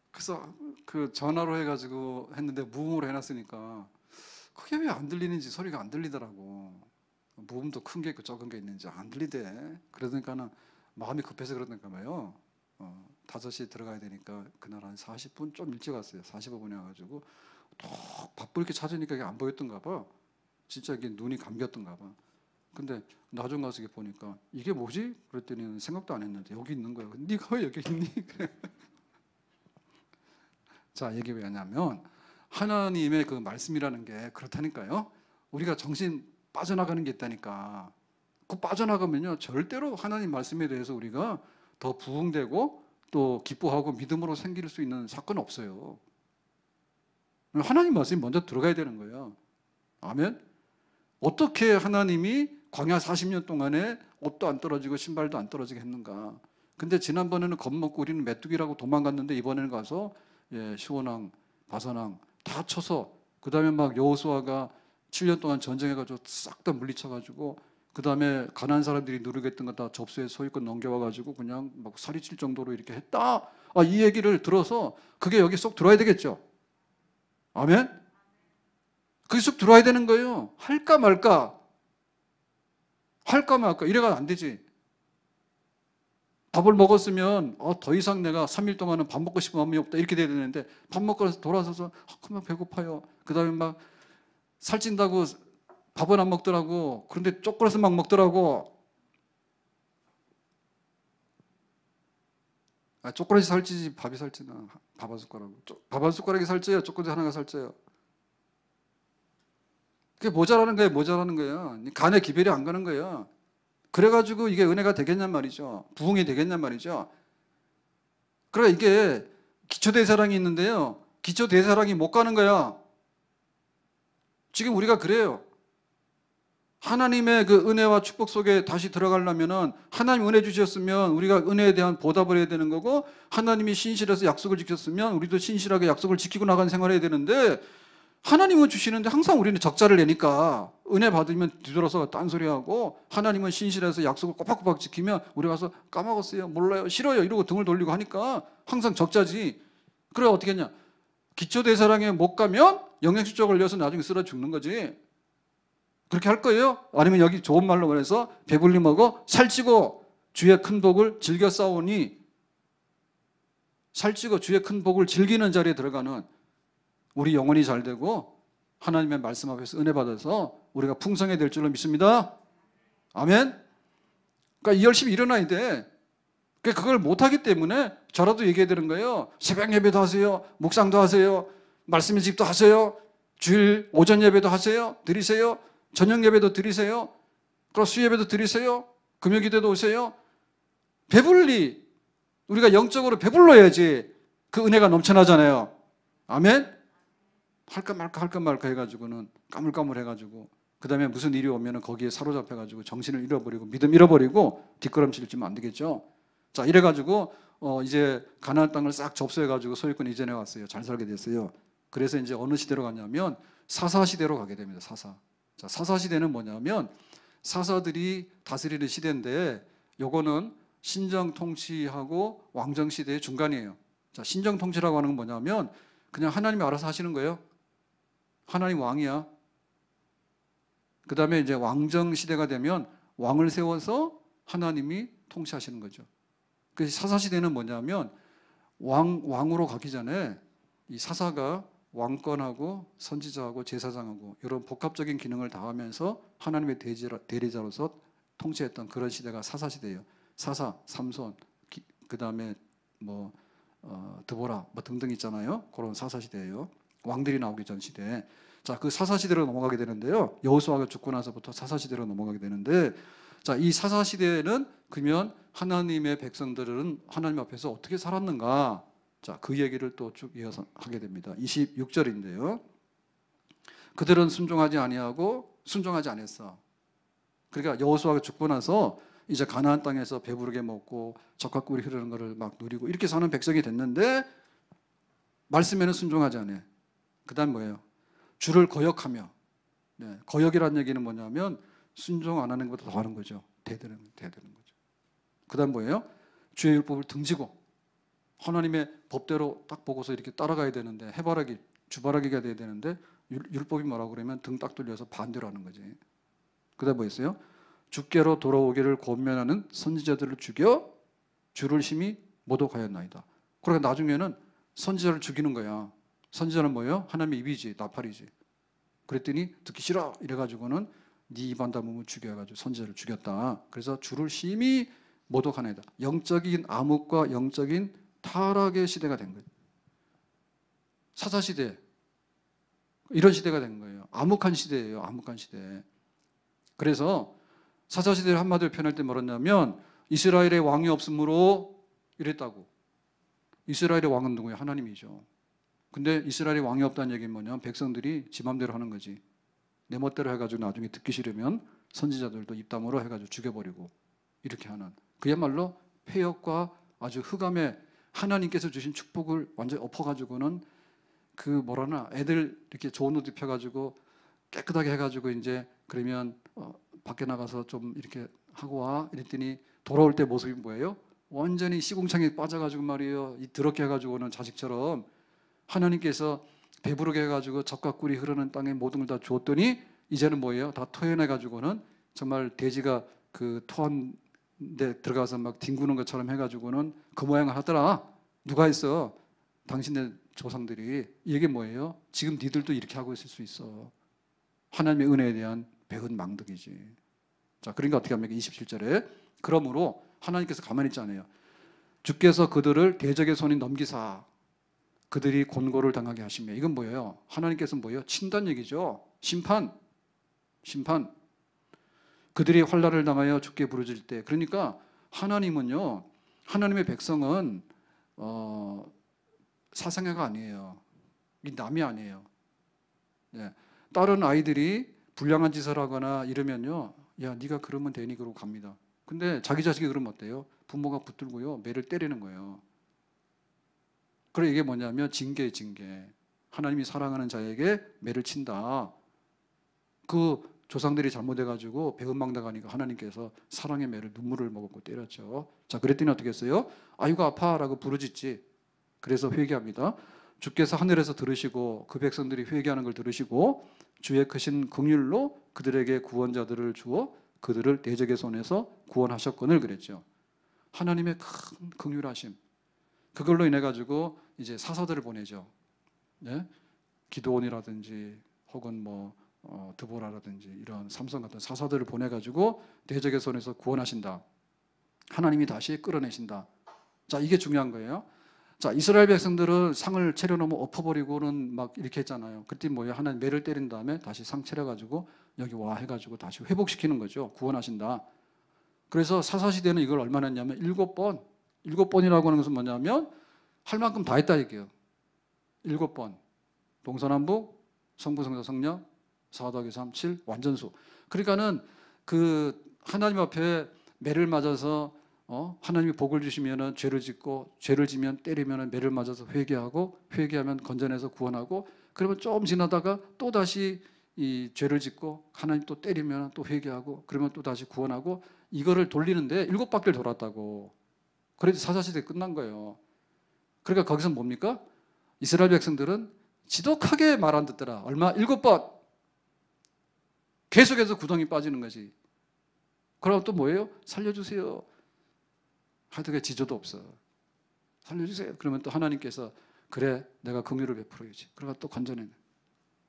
그래서 그 전화로 해가지고 했는데 무음으로 해놨으니까 그게 왜 안 들리는지 소리가 안 들리더라고. 무음도 큰 게 있고 적은 게 있는지 안 들리대. 그러니까는 마음이 급해서 그러던가 봐요. 5시에 들어가야 되니까 그날 한 40분 좀 일찍 왔어요. 45분에 와가지고 톡 바쁘게 이렇게 찾으니까 이게 안 보였던가 봐. 진짜 이게 눈이 감겼던가 봐. 근데 나중 가서 이게 보니까 이게 뭐지? 그랬더니 생각도 안 했는데 여기 있는 거야. 네가 왜 여기 있니? 자, 이게 왜냐면 하나님의 그 말씀이라는 게 그렇다니까요. 우리가 정신 빠져나가는 게 있다니까. 그 빠져나가면요 절대로 하나님 말씀에 대해서 우리가 더 부응되고 또 기뻐하고 믿음으로 생길 수 있는 사건은 없어요. 하나님 말씀이 먼저 들어가야 되는 거예요. 아멘. 어떻게 하나님이 광야 40년 동안에 옷도 안 떨어지고 신발도 안 떨어지게 했는가. 근데 지난번에는 겁먹고 우리는 메뚜기라고 도망갔는데 이번에는 가서 시온왕, 바산왕 다 쳐서 그 다음에 막 여호수아가 7년 동안 전쟁해가지고 싹 다 물리쳐가지고 그 다음에 가난한 사람들이 누르겠던 거 다 접수해 소유권 넘겨와가지고 그냥 막 살이 칠 정도로 이렇게 했다. 이 얘기를 들어서 그게 여기 쏙 들어야 되겠죠. 아멘? 그게 쏙 들어와야 되는 거예요. 할까 말까 이래가 안 되지. 밥을 먹었으면 더 이상 내가 3일 동안은 밥 먹고 싶은 마음이 없다 이렇게 돼야 되는데 밥 먹고 나서 돌아서서 그만 배고파요. 그 다음에 막 살찐다고 밥은 안 먹더라고. 그런데 초콜릿은 막 먹더라고. 초콜릿이 살찌지 밥이 살찌나. 밥 한 숟가락이 살쪄요. 초콜릿 하나가 살쪄요. 그게 모자라는 거예요. 간에 기별이 안 가는 거예요. 그래가지고 이게 은혜가 되겠냔 말이죠. 부흥이 되겠냔 말이죠. 그러니까 이게 기초대사량이 있는데요. 기초대사량이 못 가는 거야. 지금 우리가 그래요. 하나님의 그 은혜와 축복 속에 다시 들어가려면은 하나님 은혜 주셨으면 우리가 은혜에 대한 보답을 해야 되는 거고 하나님이 신실해서 약속을 지켰으면 우리도 신실하게 약속을 지키고 나가는 생활을 해야 되는데 하나님은 주시는데 항상 우리는 적자를 내니까 은혜 받으면 뒤돌아서 딴소리하고 하나님은 신실해서 약속을 꼬박꼬박 지키면 우리 가서 까먹었어요, 몰라요, 싫어요 이러고 등을 돌리고 하니까 항상 적자지. 그래 어떻게 했냐. 기초대사량에 못 가면 영양실조 걸려서 나중에 쓰러 죽는 거지. 그렇게 할 거예요? 아니면 여기 좋은 말로 말해서 배불리 먹어 살찌고 주의 큰 복을 즐겨 싸우니 살찌고 주의 큰 복을 즐기는 자리에 들어가는 우리 영혼이 잘 되고 하나님의 말씀 앞에서 은혜 받아서 우리가 풍성해 될 줄로 믿습니다. 아멘. 그러니까 이 열심히 일어나야 돼. 그걸 못하기 때문에 저라도 얘기해야 되는 거예요. 새벽 예배도 하세요. 묵상도 하세요. 말씀의 집도 하세요. 주일 오전 예배도 하세요. 드리세요. 저녁 예배도 드리세요. 그리고 수예배도 드리세요. 금요 기도도 오세요. 배불리 우리가 영적으로 배불러야지 그 은혜가 넘쳐나잖아요. 아멘? 할까 말까 해가지고는 까물까물 해가지고 그 다음에 무슨 일이 오면은 거기에 사로잡혀가지고 정신을 잃어버리고 믿음 잃어버리고 뒷걸음질 찌면 안 되겠죠. 자, 이래가지고 이제 가나안 땅을 싹 접수해가지고 소유권 이전해 왔어요. 잘 살게 됐어요. 그래서 이제 어느 시대로 갔냐면 사사 시대로 가게 됩니다. 사사. 자, 사사 시대는 뭐냐면 사사들이 다스리는 시대인데 요거는 신정 통치하고 왕정 시대의 중간이에요. 자, 신정 통치라고 하는 건 뭐냐면 그냥 하나님이 알아서 하시는 거예요. 하나님 왕이야. 그 다음에 이제 왕정 시대가 되면 왕을 세워서 하나님이 통치하시는 거죠. 그 사사 시대는 뭐냐면 왕으로 가기 전에 이 사사가 왕권하고 선지자하고 제사장하고 이런 복합적인 기능을 다하면서 하나님의 대리자로서 통치했던 그런 시대가 사사 시대예요. 사사, 삼손, 그 다음에 뭐 드보라 뭐 등등 있잖아요. 그런 사사 시대예요. 왕들이 나오기 전 시대. 자, 그 사사 시대로 넘어가게 되는데요. 여호수아가 죽고 나서부터 사사 시대로 넘어가게 되는데, 자, 이 사사 시대에는 그러면 하나님의 백성들은 하나님 앞에서 어떻게 살았는가? 자, 그 얘기를 또 쭉 이어서 하게 됩니다. 26절인데요. 그들은 순종하지 아니하고 순종하지 않았어. 그러니까 여호수아가 죽고 나서 이제 가나안 땅에서 배부르게 먹고 젖과 꿀이 흐르는 것을 막 누리고 이렇게 사는 백성이 됐는데 말씀에는 순종하지 않아요. 그다음 뭐예요? 주를 거역하며. 네, 거역이라는 얘기는 뭐냐면 순종 안 하는 것보다 더 하는 거죠. 대드는 거죠. 그다음 뭐예요? 주의 율법을 등지고 하나님의 법대로 딱 보고서 이렇게 따라가야 되는데 해바라기, 주바라기가 돼야 되는데 율법이 뭐라고 그러면 등 딱 돌려서 반대로 하는 거지. 그다음 뭐 있어요? 주께로 돌아오기를 권면하는 선지자들을 죽여 주를 심히 모독하였나이다. 그러니까 나중에는 선지자를 죽이는 거야. 선지자는 뭐예요? 하나님의 입이지, 나팔이지. 그랬더니 듣기 싫어 이래가지고는 네 입 안 다물면 죽여가지고 선지자를 죽였다. 그래서 주를 심히 모독하나이다. 영적인 암흑과 영적인 타락의 시대가 된 거예요. 사사 시대 이런 시대가 된 거예요. 암흑한 시대예요. 암흑한 시대. 그래서 사사 시대를 한마디로 표현할 때 뭐랬냐면 이스라엘의 왕이 없으므로 이랬다고. 이스라엘의 왕은 누구예요? 하나님이죠. 근데 이스라엘의 왕이 없다는 얘기는 뭐냐면 백성들이 지 맘대로 하는 거지. 내 멋대로 해가지고 나중에 듣기 싫으면 선지자들도 입담으로 해가지고 죽여버리고 이렇게 하는 그야말로 폐역과 아주 흑암의 하나님께서 주신 축복을 완전히 엎어가지고는 그 뭐라나 애들 이렇게 좋은 옷 입혀가지고 깨끗하게 해가지고 이제 그러면 밖에 나가서 좀 이렇게 하고 와 이랬더니 돌아올 때 모습이 뭐예요? 완전히 시궁창에 빠져가지고 말이에요. 이 더럽게 해가지고는 자식처럼 하나님께서 배부르게 해가지고 젖과 꿀이 흐르는 땅에 모든 걸 다 주었더니 이제는 뭐예요? 다 토해내가지고는 정말 돼지가 그 토한 데 들어가서 막 뒹구는 것처럼 해가지고는 그 모양을 하더라. 누가 했어? 당신네 조상들이. 이게 뭐예요? 지금 니들도 이렇게 하고 있을 수 있어. 하나님의 은혜에 대한 배은 망덕이지. 자, 그러니까 어떻게 합니까? 27절에 그러므로 하나님께서 가만히 있지 않아요. 주께서 그들을 대적의 손에 넘기사 그들이 곤고를 당하게 하시며. 이건 뭐예요? 하나님께서 뭐예요? 친단 얘기죠. 심판. 그들이 환난을 당하여 죽게 부르짖을 때. 그러니까 하나님은요, 하나님의 백성은 사생아가 아니에요. 이 남이 아니에요. 네. 다른 아이들이 불량한 짓을 하거나 이러면요, 야 네가 그러면 되니 그러고 갑니다. 근데 자기 자식이 그러면 어때요? 부모가 붙들고요 매를 때리는 거예요. 그래 이게 뭐냐면 징계예요, 징계. 하나님이 사랑하는 자에게 매를 친다. 그 조상들이 잘못해가지고 배은망덕하니까 하나님께서 사랑의 매를 눈물을 머금고 때렸죠. 자, 그랬더니 어떻게 했어요? 아이고 아파라고 부르짖지. 그래서 회개합니다. 주께서 하늘에서 들으시고 그 백성들이 회개하는 걸 들으시고 주의 크신 긍휼로 그들에게 구원자들을 주어 그들을 대적의 손에서 구원하셨거늘 그랬죠. 하나님의 큰 긍휼하심. 그걸로 인해 가지고 이제 사사들을 보내죠. 네? 기드온이라든지 혹은 뭐 드보라라든지 이런 삼성 같은 사사들을 보내 가지고 대적의 손에서 구원하신다. 하나님이 다시 끌어내신다. 자, 이게 중요한 거예요. 자, 이스라엘 백성들은 상을 차려놓으면 엎어버리고는 막 이렇게 했잖아요. 그때 뭐예요? 하나님 매를 때린 다음에 다시 상 차려가지고 여기 와 해가지고 다시 회복시키는 거죠. 구원하신다. 그래서 사사시대는 이걸 얼마나 했냐면 7번. 7번이라고 하는 것은 뭐냐면 할 만큼 다 했다 얘기예요. 7번. 동서남북, 성부, 성자, 성령, 4 더하기 3, 7, 완전수. 그러니까는 그 하나님 앞에 매를 맞아서 하나님이 복을 주시면은 죄를 짓고, 죄를 지면 때리면은 매를 맞아서 회개하고, 회개하면 건져내서 구원하고, 그러면 조금 지나다가 또 다시 이 죄를 짓고 하나님 또 때리면 또 회개하고, 그러면 또 다시 구원하고, 이거를 돌리는데 7바퀴를 돌았다고. 그래도 사사시대 끝난 거예요. 그러니까 거기서 뭡니까? 이스라엘 백성들은 지독하게 말 안 듣더라. 얼마? 7번. 계속해서 구덩이 빠지는 거지. 그러고 또 뭐예요? 살려주세요. 하여튼 지조도 없어. 살려주세요. 그러면 또 하나님께서 그래 내가 긍휼을 베풀어야지. 그러고 또 건져내는.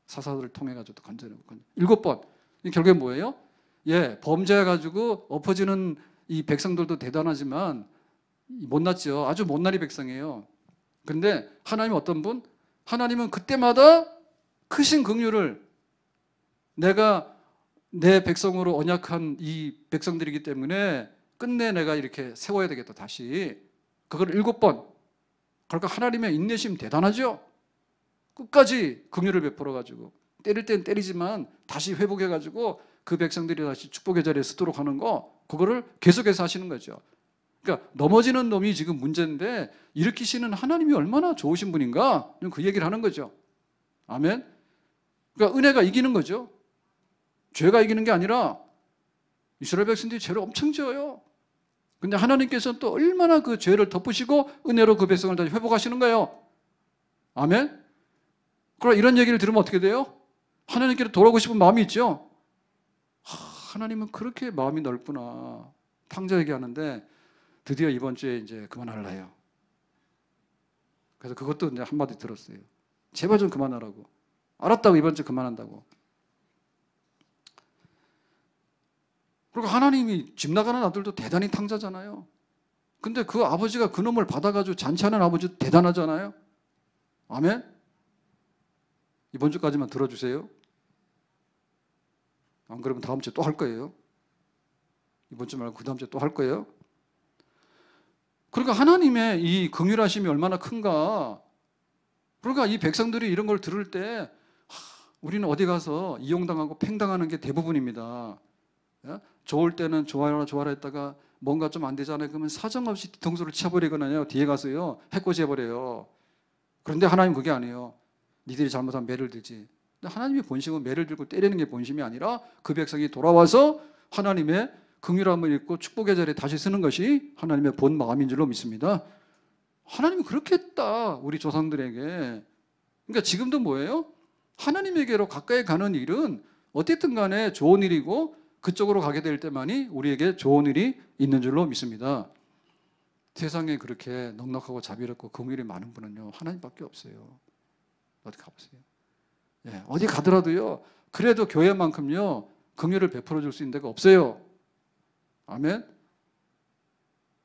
사사들을 통해 가지고 또 건져내고. 7번. 결국에 뭐예요? 예, 범죄해가지고 엎어지는 이 백성들도 대단하지만 못났죠. 아주 못난이 백성이에요. 그런데 하나님은 어떤 분? 하나님은 그때마다 크신 긍휼을 내가 내 백성으로 언약한 이 백성들이기 때문에 끝내 내가 이렇게 세워야 되겠다 다시. 그걸 7번. 그러니까 하나님의 인내심 대단하죠. 끝까지 긍휼을 베풀어가지고 때릴 땐 때리지만 다시 회복해가지고 그 백성들이 다시 축복의 자리에 서도록 하는 거, 그거를 계속해서 하시는 거죠. 그러니까 넘어지는 놈이 지금 문제인데 일으키시는 하나님이 얼마나 좋으신 분인가, 그 얘기를 하는 거죠. 아멘. 그러니까 은혜가 이기는 거죠. 죄가 이기는 게 아니라 이스라엘 백성들이 죄를 엄청 지어요. 근데 하나님께서는 또 얼마나 그 죄를 덮으시고 은혜로 그 백성을 다시 회복하시는 거예요. 아멘. 그럼 이런 얘기를 들으면 어떻게 돼요? 하나님께로 돌아오고 싶은 마음이 있죠. 하나님은 그렇게 마음이 넓구나. 탕자 얘기하는데 드디어 이번 주에 이제 그만하려 해요. 그래서 그것도 이제 한마디 들었어요. 제발 좀 그만하라고. 알았다고 이번 주에 그만한다고. 그리고 하나님이 집 나가는 아들도 대단히 탕자잖아요. 근데 그 아버지가 그 놈을 받아가지고 잔치하는 아버지도 대단하잖아요. 아멘? 이번 주까지만 들어주세요. 안 그러면 다음 주에 또 할 거예요. 이번 주 말고 그 다음 주에 또 할 거예요. 그러니까 하나님의 이 긍휼하심이 얼마나 큰가. 그러니까 이 백성들이 이런 걸 들을 때 우리는 어디 가서 이용당하고 팽당하는 게 대부분입니다. 좋을 때는 좋아라 좋아라 했다가 뭔가 좀 안 되잖아요. 그러면 사정없이 뒤통수를 쳐버리거나요. 뒤에 가서요. 해코지 해버려요. 그런데 하나님 그게 아니에요. 니들이 잘못하면 매를 들지. 근데 하나님의 본심은 매를 들고 때리는 게 본심이 아니라 그 백성이 돌아와서 하나님의 긍휼함을 입고 축복의 자리에 다시 쓰는 것이 하나님의 본 마음인 줄로 믿습니다. 하나님은 그렇게 했다. 우리 조상들에게. 그러니까 지금도 뭐예요? 하나님에게로 가까이 가는 일은 어쨌든 간에 좋은 일이고 그쪽으로 가게 될 때만이 우리에게 좋은 일이 있는 줄로 믿습니다. 세상에 그렇게 넉넉하고 자비롭고 긍휼이 많은 분은요, 하나님밖에 없어요. 어디 가보세요. 예, 어디 가더라도요, 그래도 교회만큼요 긍휼을 베풀어 줄 수 있는 데가 없어요. 아멘.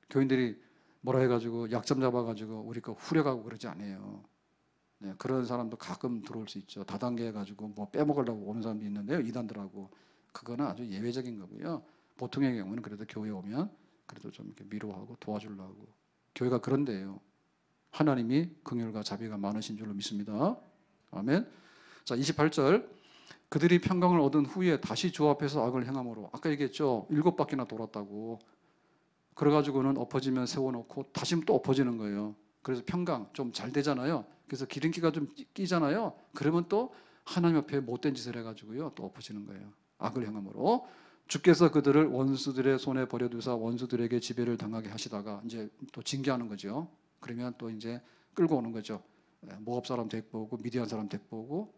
교인들이 뭐라 해가지고 약점 잡아가지고 우리 거 후려가고 그러지 않아요. 네, 그런 사람도 가끔 들어올 수 있죠. 다단계 해가지고 뭐 빼먹으려고 오는 사람도 있는데요, 이단들하고. 그거는 아주 예외적인 거고요. 보통의 경우는 그래도 교회 오면 그래도 좀 이렇게 미로하고 도와주려고. 교회가 그런 데예요. 하나님이 긍휼과 자비가 많으신 줄로 믿습니다. 아멘. 자, 28절. 그들이 평강을 얻은 후에 다시 주 앞에서 악을 행함으로. 아까 얘기했죠. 7바퀴나 돌았다고. 그래가지고는 엎어지면 세워놓고 다시 또 엎어지는 거예요. 그래서 평강 좀 잘 되잖아요. 그래서 기름기가 좀 끼잖아요. 그러면 또 하나님 앞에 못된 짓을 해가지고요 또 엎어지는 거예요. 악을 행함으로. 주께서 그들을 원수들의 손에 버려두사 원수들에게 지배를 당하게 하시다가 이제 또 징계하는 거죠. 그러면 또 이제 끌고 오는 거죠. 모압 사람 데리고 오고 미디안 사람 데리고 오고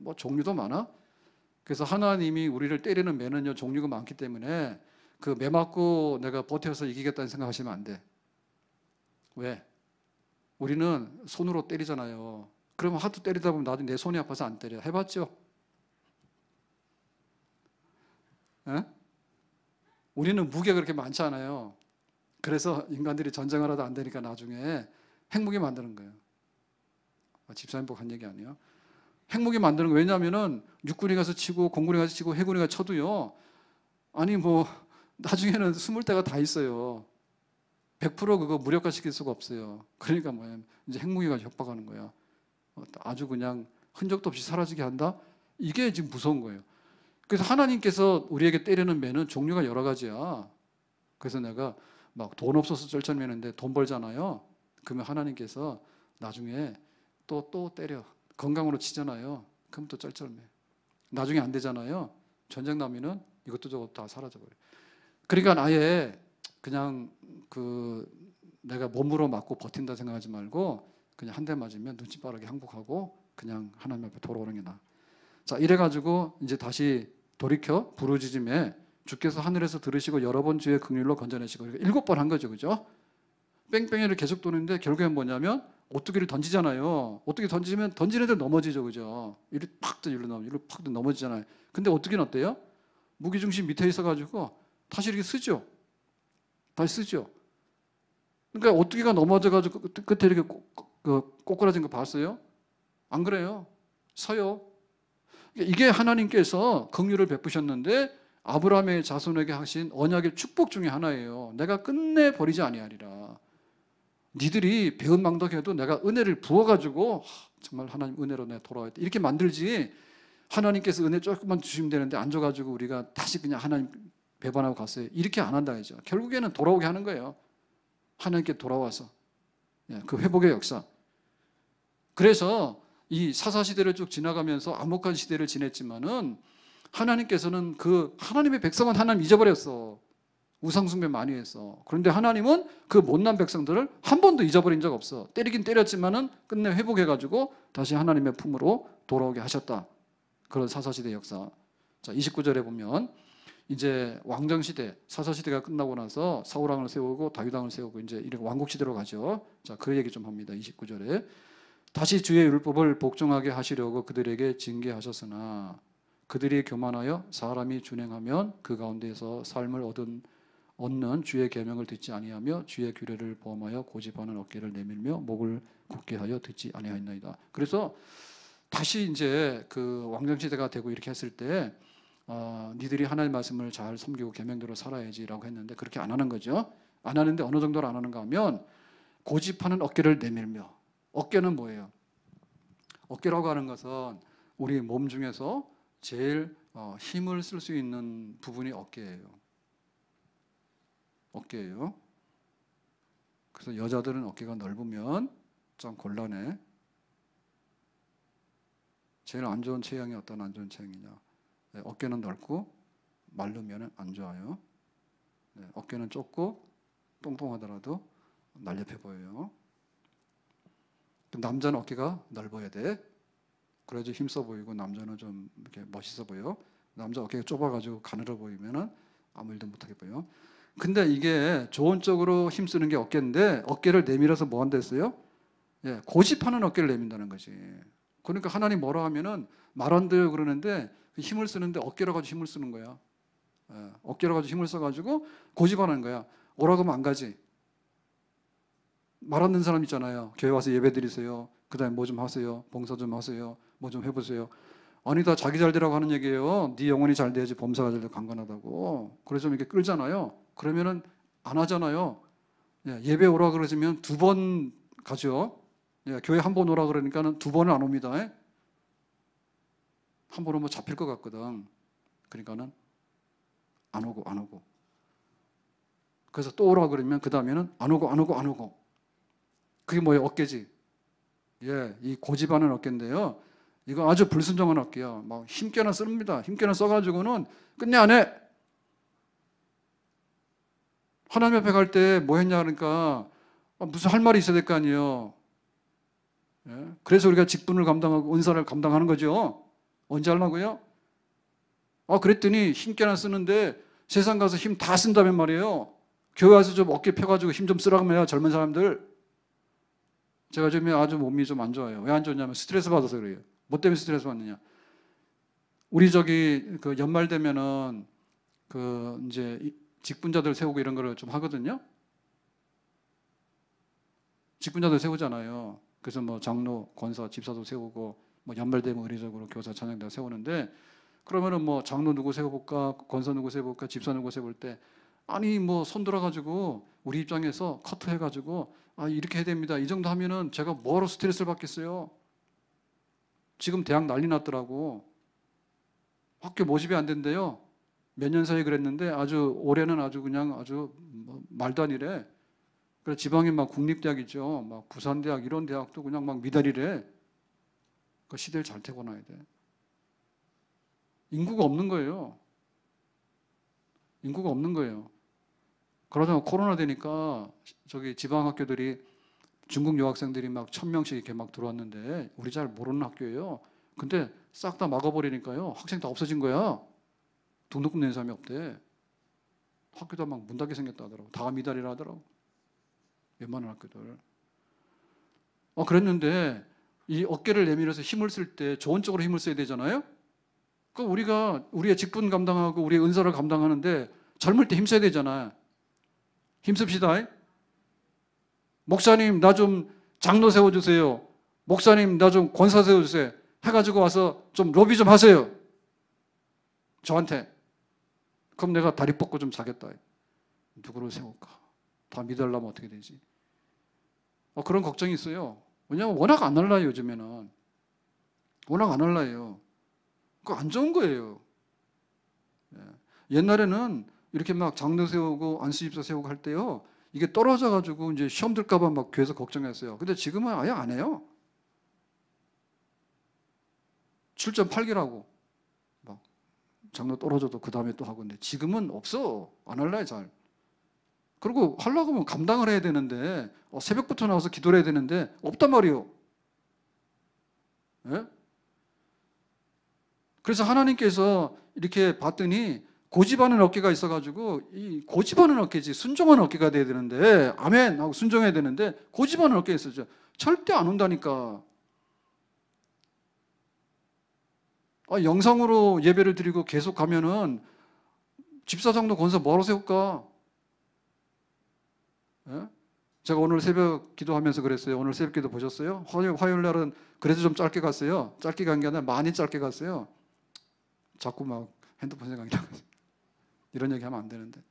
뭐 종류도 많아. 그래서 하나님이 우리를 때리는 매는요 종류가 많기 때문에 그 매 맞고 내가 버텨서 이기겠다는 생각하시면 안 돼. 왜? 우리는 손으로 때리잖아요. 그러면 하도 때리다 보면 나중에 내 손이 아파서 안 때려. 해봤죠? 에? 우리는 무게가 그렇게 많지 않아요. 그래서 인간들이 전쟁을 하다 안 되니까 나중에 핵무기 만드는 거예요. 집사님 보고 한 얘기 아니에요. 핵무기 만드는 거. 왜냐하면은 육군이 가서 치고 공군이 가서 치고 해군이 가서 쳐도요. 아니 뭐 나중에는 숨을 데가 다 있어요. 100% 그거 무력화시킬 수가 없어요. 그러니까 뭐야, 이제 핵무기가 협박하는 거야. 아주 그냥 흔적도 없이 사라지게 한다. 이게 지금 무서운 거예요. 그래서 하나님께서 우리에게 때리는 매는 종류가 여러 가지야. 그래서 내가 막 돈 없어서 쩔쩔매는데 돈 벌잖아요. 그러면 하나님께서 나중에 또 때려. 건강으로 치잖아요. 그럼 또 쩔쩔매. 나중에 안 되잖아요. 전쟁 나면은 이것도 저것도 다 사라져버려요. 그러니까 아예 그냥 내가 몸으로 맞고 버틴다 생각하지 말고 그냥 한 대 맞으면 눈치 빠르게 항복하고 그냥 하나님 앞에 돌아오는 게 나아. 자, 이래가지고 이제 다시 돌이켜 부르짖음에 주께서 하늘에서 들으시고 여러 번 주의 긍휼로 건져내시고 7번 한 거죠, 그죠? 뺑뺑이를 계속 도는데 결국엔 뭐냐면 오뚜기를 던지잖아요. 오뚜기 던지면 던지는 애들 넘어지죠, 그죠? 이리 팍 또 일로 넘어지고, 이리 팍 또 넘어지잖아요. 근데 오뚜기는 어때요? 무게중심 밑에 있어가지고 다시 이렇게 쓰죠. 다시 쓰죠. 그러니까 오뚜기가 넘어져가지고 끝에 이렇게 꼬꾸라진 거 봤어요? 안 그래요? 서요. 이게 하나님께서 긍휼을 베푸셨는데 아브라함의 자손에게 하신 언약의 축복 중에 하나예요. 내가 끝내 버리지 아니하리라. 니들이 배은망덕해도 내가 은혜를 부어가지고 정말 하나님 은혜로 내가 돌아왔다 이렇게 만들지, 하나님께서 은혜 조금만 주시면 되는데 안 줘가지고 우리가 다시 그냥 하나님 배반하고 갔어요. 이렇게 안 한다 이죠. 결국에는 돌아오게 하는 거예요. 하나님께 돌아와서 그 회복의 역사. 그래서 이 사사시대를 쭉 지나가면서 암흑한 시대를 지냈지만은 하나님께서는 그 하나님의 백성은 하나님 잊어버렸어. 우상숭배 많이 했어. 그런데 하나님은 그 못난 백성들을 한 번도 잊어버린 적 없어. 때리긴 때렸지만은 끝내 회복해가지고 다시 하나님의 품으로 돌아오게 하셨다. 그런 사사시대 역사. 자, 29절에 보면 이제 왕정시대, 사사시대가 끝나고 나서 사울왕을 세우고 다윗왕을 세우고 이제 이렇게 왕국시대로 가죠. 자, 그 얘기 좀 합니다. 29절에 다시 주의 율법을 복종하게 하시려고 그들에게 징계하셨으나 그들이 교만하여 사람이 준행하면 그 가운데서 삶을 얻는 주의 계명을 듣지 아니하며 주의 규례를 범하여 고집하는 어깨를 내밀며 목을 굳게 하여 듣지 아니하였나이다. 그래서 다시 이제 그 왕정시대가 되고 이렇게 했을 때 니들이 하나님의 말씀을 잘 섬기고 계명대로 살아야지라고 했는데 그렇게 안 하는 거죠. 안 하는데 어느 정도로 안 하는가 하면 고집하는 어깨를 내밀며. 어깨는 뭐예요? 어깨라고 하는 것은 우리 몸 중에서 제일 힘을 쓸 수 있는 부분이 어깨예요. 어깨예요. 그래서 여자들은 어깨가 넓으면 좀 곤란해. 제일 안 좋은 체형이 어떤 안 좋은 체형이냐? 네, 어깨는 넓고 마르면 안 좋아요. 네, 어깨는 좁고 똥똥하더라도 날렵해 보여요. 남자는 어깨가 넓어야 돼. 그래야지 힘써 보이고 남자는 좀 이렇게 멋있어 보여. 남자 어깨가 좁아가지고 가늘어 보이면은 아무 일도 못하게 보여. 근데 이게 좋은 쪽으로 힘쓰는 게 어깨인데 어깨를 내밀어서 뭐 한다 했어요? 예, 고집하는 어깨를 내민다는 거지. 그러니까 하나님 뭐라 하면은 말 안 돼요 그러는데 힘을 쓰는데 어깨로 가지고 힘을 쓰는 거야. 예, 어깨로 가지고 힘을 써가지고 고집하는 거야. 오라고 하면 안 가지. 말 안 듣는 사람 있잖아요. 교회 와서 예배 드리세요. 그 다음에 뭐 좀 하세요. 봉사 좀 하세요. 뭐 좀 해보세요. 아니 다 자기 잘 되라고 하는 얘기예요. 네 영혼이 잘 돼야지 범사가 잘 되고 강건하다고. 그래서 좀 이렇게 끌잖아요. 그러면은 안 하잖아요. 예배 오라 그러시면 2번 가죠. 교회 한 번 오라 그러니까는 2번은 안 옵니다. 한 번 오면 잡힐 것 같거든. 그러니까는 안 오고. 그래서 또 오라 그러면 그 다음에는 안 오고. 그게 뭐예요? 어깨지. 이 고집하는 어깨인데요. 이거 아주 불순종한 어깨야. 막 힘께나 씁니다. 힘께나 써가지고는 끝내 안 해. 하나님 앞에 갈 때 뭐 했냐 그러니까 무슨 할 말이 있어야 될 거 아니에요. 그래서 우리가 직분을 감당하고 은사를 감당하는 거죠. 언제 하려고요? 그랬더니 힘께나 쓰는데 세상 가서 힘 다 쓴다면 말이에요. 교회 와서 좀 어깨 펴가지고 힘 좀 쓰라고 해요. 젊은 사람들. 제가 지금 아주 몸이 좀 안 좋아요. 왜 안 좋냐면 스트레스 받아서 그래요. 뭐 때문에 스트레스 받느냐? 우리 그 연말 되면은 이제 직분자들 세우고 이런 거를 좀 하거든요. 직분자도 세우잖아요. 그래서 뭐 장로, 권사, 집사도 세우고 뭐 연말되면 의례적으로 교사, 찬양대가 세우는데 그러면은 뭐 장로 누구 세워볼까, 권사 누구 세워볼까, 집사 누구 세워볼 때 아니 뭐 손 들어가지고 우리 입장에서 커트해가지고 아 이렇게 해야 됩니다. 이 정도 하면은 제가 뭐로 스트레스를 받겠어요. 지금 대학 난리 났더라고. 학교 모집이 안 된대요. 몇 년 사이에 그랬는데 아주 올해는 아주 그냥 아주 뭐 말도 안 이래. 그래 지방에 막 국립대학이죠. 막 부산대학 이런 대학도 그냥 막 미달이래. 그 시대를 잘 태고 나야 돼. 인구가 없는 거예요. 인구가 없는 거예요. 그러다가 코로나 되니까 저기 지방 학교들이 중국 유학생들이 막 1,000명씩 이렇게 막 들어왔는데 우리 잘 모르는 학교예요. 근데 싹 다 막아버리니까요. 학생 다 없어진 거야. 등록금 낸 사람이 없대. 학교도 막 문 닫게 생겼다 하더라고. 다 미달이라 하더라고. 웬만한 학교들. 그랬는데 이 어깨를 내밀어서 힘을 쓸 때 좋은 쪽으로 힘을 써야 되잖아요. 그 우리가 우리의 직분 감당하고 우리의 은사를 감당하는데 젊을 때 힘써야 되잖아. 힘씁시다. 목사님 나 좀 장로 세워주세요. 목사님 나 좀 권사 세워주세요. 해가지고 와서 좀 로비 좀 하세요. 저한테. 그럼 내가 다리 뻗고 좀 자겠다. 누구를 세울까? 다 믿으려면 어떻게 되지? 그런 걱정이 있어요. 왜냐하면 워낙 안 할라요 요즘에는. 워낙 안 할라요. 그거 안 좋은 거예요. 옛날에는 이렇게 막 장로 세우고 안수집사 세우고 할 때요. 이게 떨어져가지고 이제 시험 들까봐 막 교회에서 걱정했어요. 근데 지금은 아예 안 해요. 7.8기라고. 막 장로 떨어져도 그 다음에 또 하고. 근데 지금은 없어. 안 할래 잘. 그리고 하려고 하면 감당을 해야 되는데 새벽부터 나와서 기도를 해야 되는데 없단 말이에요. 예? 그래서 하나님께서 이렇게 봤더니 고집하는 어깨가 있어가지고 이 고집하는 어깨지 순종하는 어깨가 돼야 되는데 아멘 하고 순종해야 되는데 고집하는 어깨가 있었죠. 절대 안 온다니까. 영상으로 예배를 드리고 계속 가면은 집사장도 권사 뭐하러 세울까? 예? 제가 오늘 새벽 기도하면서 그랬어요. 오늘 새벽 기도 보셨어요? 화요일 날은 그래도 좀 짧게 갔어요. 짧게 간 게 아니라 많이 짧게 갔어요. 자꾸 막 핸드폰 생각이 나고 이런 얘기 하면 안 되는데.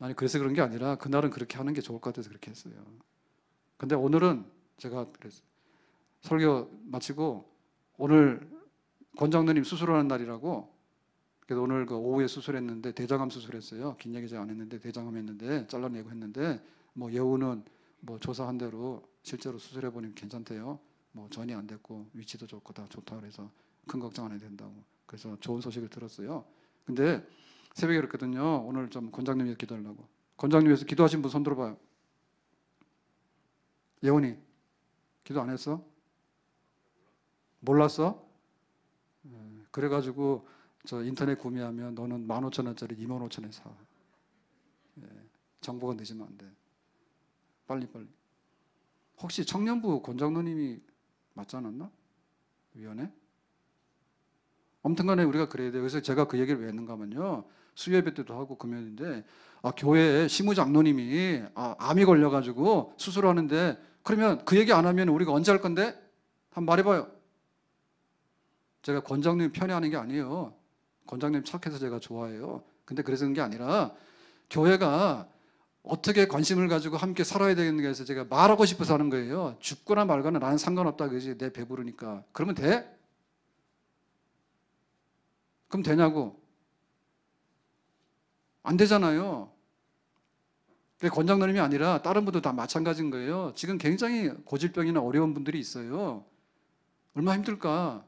아니 그래서 그런 게 아니라 그날은 그렇게 하는 게 좋을 것 같아서 그렇게 했어요. 근데 오늘은 제가 그랬어요. 설교 마치고 오늘 권장로님 수술하는 날이라고. 그래서 오늘 그 오후에 수술했는데 대장암 수술했어요. 긴 얘기 잘 안 했는데 대장암 했는데 잘라내고 했는데 뭐 예우는 뭐 조사한 대로 실제로 수술해 보니 괜찮대요. 뭐 전이 안 됐고 위치도 좋고 다 좋다 그래서 큰 걱정 안 해도 된다고. 그래서 좋은 소식을 들었어요. 근데 새벽에 그랬거든요. 오늘 좀 권장님 위해서 기도하려고. 권장님 위해서 기도하신 분 손 들어봐요. 예원이 기도 안 했어? 몰랐어? 그래가지고 저 인터넷 구매하면 너는 15,000원짜리 25,000원에 사. 정보가 늦으면 안 돼. 빨리. 혹시 청년부 권장로님이 맞지 않았나? 위원회? 아무튼 간에 우리가 그래야 돼요. 그래서 제가 그 얘기를 왜 했는가 하면요. 수요예배 때도 하고 금요일인데 교회에 시무장로님이 암이 걸려가지고 수술하는데 그러면 그 얘기 안 하면 우리가 언제 할 건데? 한번 말해봐요. 제가 권장님 편애하는 게 아니에요. 권장님 착해서 제가 좋아해요. 근데 그래서 그런 게 아니라 교회가 어떻게 관심을 가지고 함께 살아야 되는 게 해서 제가 말하고 싶어서 하는 거예요. 죽거나 말거나 나는 상관없다 그지. 내 배부르니까. 그러면 돼? 그럼 되냐고? 안 되잖아요. 권장노님이 아니라 다른 분도 다 마찬가지인 거예요. 지금 굉장히 고질병이나 어려운 분들이 있어요. 얼마나 힘들까?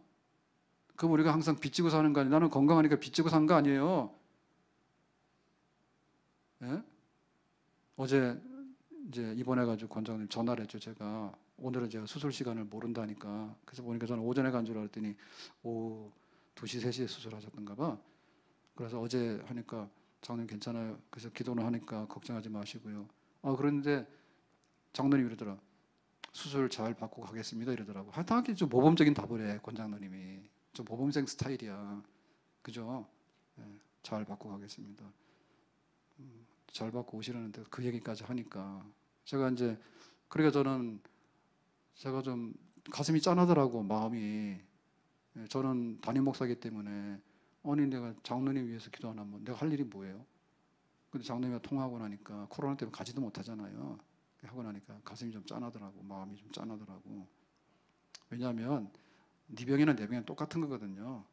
그럼 우리가 항상 빚지고 사는 거 아니에요? 나는 건강하니까 빚지고 산 거 아니에요. 예? 어제 이제 입원해가지고 권장님 전화를 했죠. 제가 오늘은 제가 수술 시간을 모른다니까. 그래서 보니까 저는 오전에 간 줄 알았더니 오후 2시, 3시에 수술하셨던가 봐. 그래서 어제 하니까 장로님 괜찮아요. 그래서 기도는 하니까 걱정하지 마시고요. 그런데 장로님 이러더라. 수술 잘 받고 가겠습니다 이러더라고. 하여튼 좀 모범적인 답을 해. 권장로님이. 좀 모범생 스타일이야. 그죠? 네, 잘 받고 가겠습니다. 잘 받고 오시라는데 그 얘기까지 하니까 제가 이제 그러니까 제가 좀 가슴이 짠하더라고, 마음이. 저는 담임 목사이기 때문에 아니 내가 장로님 위해서 기도하면 내가 할 일이 뭐예요? 근데 장로님과 통화하고 나니까 코로나 때문에 가지도 못하잖아요. 하고 나니까 가슴이 좀 짠하더라고, 마음이 좀 짠하더라고. 왜냐하면 네 병이나 내 병이나 똑같은 거거든요.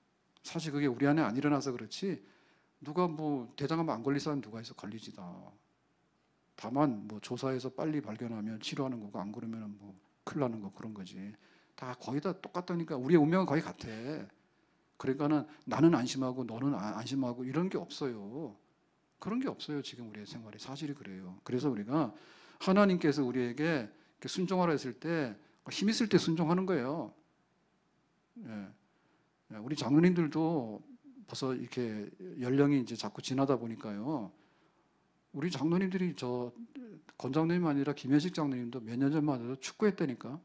사실 그게 우리 안에 안 일어나서 그렇지 누가 뭐 대장암 안 걸릴 사람 누가 있어? 걸리지다. 다만 뭐 조사해서 빨리 발견하면 치료하는 거고 안 그러면 뭐 큰일 나는 거 그런 거지. 다 거의 다 똑같다니까. 우리의 운명은 거의 같아. 그러니까는 나는 안심하고 너는 안심하고 이런 게 없어요. 그런 게 없어요. 지금 우리의 생활이 사실이 그래요. 그래서 우리가 하나님께서 우리에게 순종하라 했을 때 힘 있을 때 순종하는 거예요. 예. 우리 장로님들도 벌써 이렇게 연령이 이제 자꾸 지나다 보니까요. 우리 장로님들이 권 장로님 아니라 김현식 장로님도 몇 년 전만 해도 축구했다니까.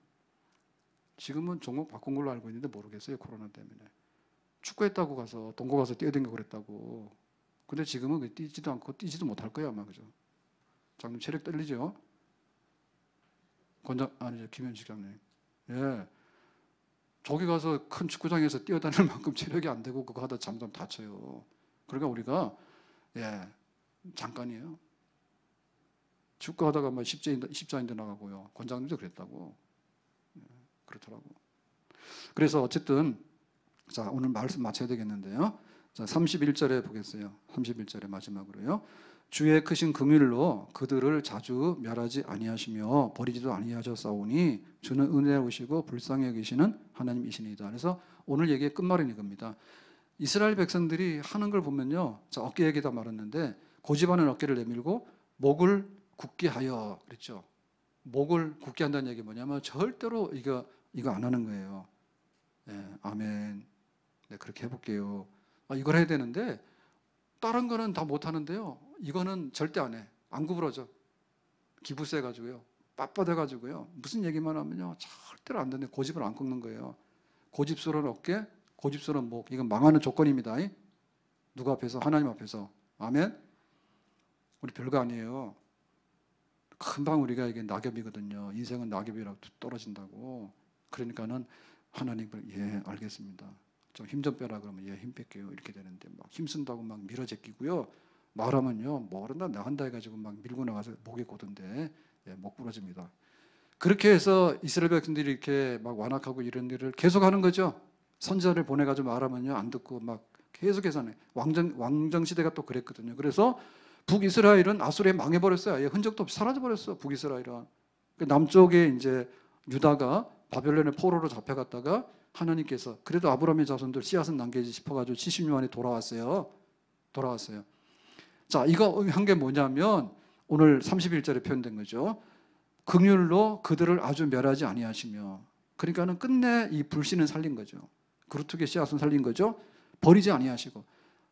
지금은 종목 바꾼 걸로 알고 있는데 모르겠어요. 코로나 때문에. 축구했다고 가서 동고 가서 뛰어댕기고 그랬다고. 근데 지금은 뛰지도 않고 뛰지도 못할 거예요 아마. 그죠? 장로님 체력 떨리죠? 아니죠. 김현식 장로님. 예. 저기 가서 큰 축구장에서 뛰어다닐 만큼 체력이 안 되고 그거 하다 잠깐 다쳐요. 그러니까 우리가 잠깐이에요. 축구하다가 막 십자인대 나가고요. 권장님도 그랬다고. 그렇더라고. 그래서 어쨌든 자 오늘 말씀 마쳐야 되겠는데요. 자 31절에 보겠어요. 31절에 마지막으로요. 주의 크신 긍휼로 그들을 자주 멸하지 아니하시며 버리지도 아니하셨사오니 주는 은혜로우시고 불쌍히 여기시는 하나님이시니이다. 그래서 오늘 얘기의 끝말은 이겁니다. 이스라엘 백성들이 하는 걸 보면요. 자 어깨 얘기다 말았는데 고집하는 어깨를 내밀고 목을 굳게 하여 그랬죠. 목을 굳게 한다는 얘기 뭐냐면 절대로 이거 안 하는 거예요. 아멘. 네, 그렇게 해볼게요. 이걸 해야 되는데 다른 거는 다 못하는데요. 이거는 절대 안 해. 안 구부러져. 기부 세가지고요. 빳빳해가지고요. 무슨 얘기만 하면요. 절대로 안 되는데 고집을 안 꺾는 거예요. 고집스러운 어깨, 고집스러운 목. 이건 망하는 조건입니다. 누구 앞에서? 하나님 앞에서. 아멘. 우리 별거 아니에요. 금방 우리가 이게 낙엽이거든요. 인생은 낙엽이라고 떨어진다고. 그러니까는 하나님을 알겠습니다. 좀 힘 좀 빼라 그러면 힘 뺄게요. 이렇게 되는데 막 힘쓴다고 막 밀어제끼고요. 말하면요. 모른다 나 한다 해가지고 막 밀고 나가서 목에 꽂은데 목 부러집니다. 그렇게 해서 이스라엘 백성들이 이렇게 막 완악하고 이런 일을 계속하는 거죠. 선지자를 보내가지고 말하면요 안 듣고 막 계속해서 왕정 시대가 또 그랬거든요. 그래서 북이스라엘은 아수르에 망해버렸어요. 아예 흔적도 없이 사라져버렸어. 북이스라엘은. 남쪽에 이제 유다가 바벨론의 포로로 잡혀갔다가 하나님께서 그래도 아브라함의 자손들 씨앗은 남기지 싶어가지고 70년 만에 돌아왔어요. 자, 이거 한 게 뭐냐면 오늘 31절에 표현된 거죠. 긍휼로 그들을 아주 멸하지 아니하시며. 그러니까는 끝내 이 불신은 살린 거죠. 그루트의 씨앗은 살린 거죠. 버리지 아니하시고.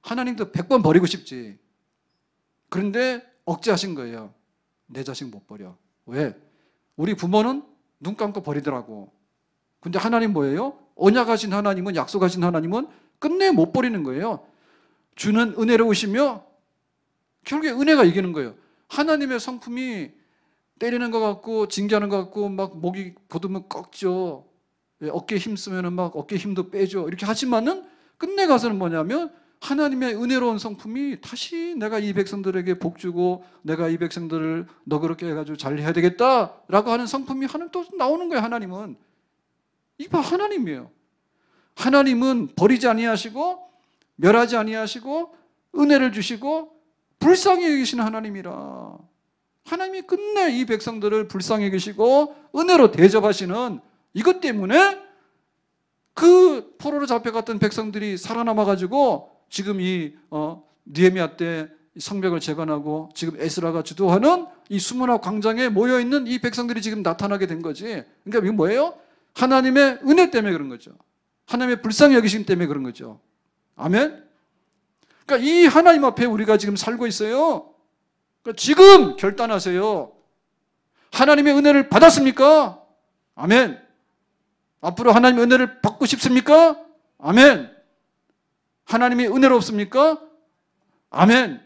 하나님도 100번 버리고 싶지. 그런데 억제하신 거예요. 내 자식 못 버려. 왜? 우리 부모는 눈 감고 버리더라고. 근데 하나님 뭐예요? 언약하신 하나님은, 약속하신 하나님은 끝내 못 버리는 거예요. 주는 은혜로우시며 결국에 은혜가 이기는 거예요. 하나님의 성품이 때리는 것 같고 징계하는 것 같고 막 목이 곧으면 꺾죠. 어깨에 힘 쓰면 막 어깨 힘도 빼죠. 이렇게 하지만은 끝내 가서는 뭐냐면 하나님의 은혜로운 성품이 다시 내가 이 백성들에게 복 주고 내가 이 백성들을 너그럽게 해가지고 잘 해야 되겠다라고 하는 성품이 하나님 또 나오는 거예요. 하나님은 이거 하나님이에요. 하나님은 버리지 아니하시고 멸하지 아니하시고 은혜를 주시고 불쌍히 여기시는 하나님이라. 하나님이 끝내 이 백성들을 불쌍히 여기시고 은혜로 대접하시는 이것 때문에 그 포로로 잡혀갔던 백성들이 살아남아가지고 지금 이 느헤미야 때 성벽을 재건하고 지금 에스라가 주도하는 이 수문학 광장에 모여있는 이 백성들이 지금 나타나게 된 거지. 그러니까 이게 뭐예요? 하나님의 은혜 때문에 그런 거죠. 하나님의 불쌍히 여기심 때문에 그런 거죠. 아멘? 그러니까 이 하나님 앞에 우리가 지금 살고 있어요. 그러니까 지금 결단하세요. 하나님의 은혜를 받았습니까? 아멘. 앞으로 하나님의 은혜를 받고 싶습니까? 아멘. 하나님이 은혜롭습니까? 아멘.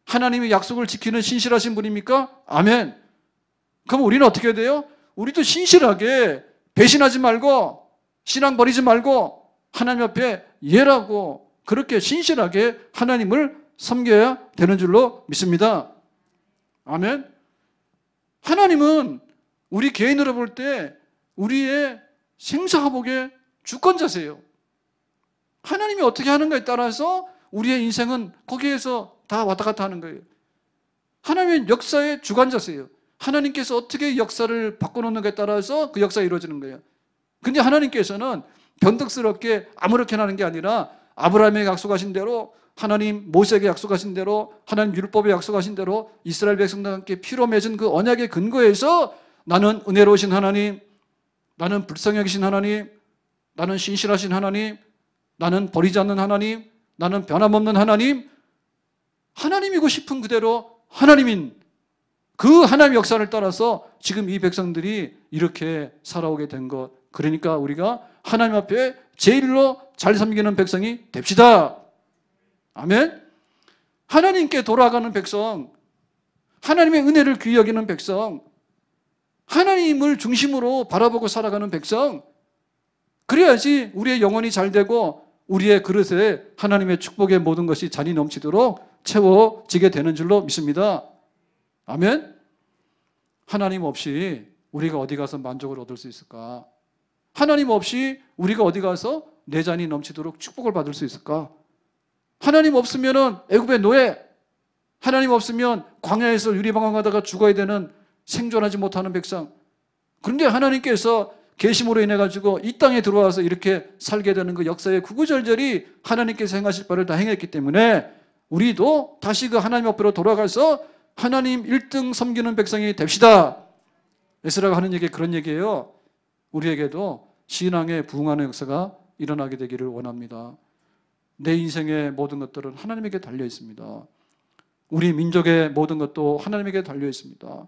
하나님의 약속을 지키는 신실하신 분입니까? 아멘. 그럼 우리는 어떻게 해야 돼요? 우리도 신실하게 배신하지 말고 신앙 버리지 말고 하나님 앞에 예라고 그렇게 신실하게 하나님을 섬겨야 되는 줄로 믿습니다. 아멘. 하나님은 우리 개인으로 볼 때 우리의 생사화복의 주권자세요. 하나님이 어떻게 하는가에 따라서 우리의 인생은 거기에서 다 왔다 갔다 하는 거예요. 하나님은 역사의 주관자세요. 하나님께서 어떻게 역사를 바꿔놓는가에 따라서 그 역사가 이루어지는 거예요. 근데 하나님께서는 변덕스럽게 아무렇게나 하는 게 아니라 아브라함에게 약속하신 대로, 하나님 모세에게 약속하신 대로, 하나님 율법에 약속하신 대로 이스라엘 백성들과 함께 피로 맺은 그 언약의 근거에서 나는 은혜로우신 하나님, 나는 불쌍히 여기신 하나님, 나는 신실하신 하나님, 나는 버리지 않는 하나님, 나는 변함없는 하나님, 하나님이고 싶은 그대로 하나님인 그 하나님의 역사를 따라서 지금 이 백성들이 이렇게 살아오게 된 것. 그러니까 우리가 하나님 앞에 제일로 잘 섬기는 백성이 됩시다. 아멘. 하나님께 돌아가는 백성, 하나님의 은혜를 귀히 여기는 백성, 하나님을 중심으로 바라보고 살아가는 백성, 그래야지 우리의 영혼이 잘 되고 우리의 그릇에 하나님의 축복의 모든 것이 잔이 넘치도록 채워지게 되는 줄로 믿습니다. 아멘. 하나님 없이 우리가 어디 가서 만족을 얻을 수 있을까? 하나님 없이 우리가 어디 가서 내 잔이 넘치도록 축복을 받을 수 있을까? 하나님 없으면 애굽의 노예, 하나님 없으면 광야에서 유리방황하다가 죽어야 되는 생존하지 못하는 백성. 그런데 하나님께서 계심으로 인해 가지고 이 땅에 들어와서 이렇게 살게 되는 그 역사의 구구절절이 하나님께서 행하실 바를 다 행했기 때문에 우리도 다시 그 하나님 앞으로 돌아가서 하나님 1등 섬기는 백성이 됩시다. 에스라가 하는 얘기 그런 얘기예요. 우리에게도 신앙에 부응하는 역사가 일어나게 되기를 원합니다. 내 인생의 모든 것들은 하나님에게 달려 있습니다. 우리 민족의 모든 것도 하나님에게 달려 있습니다.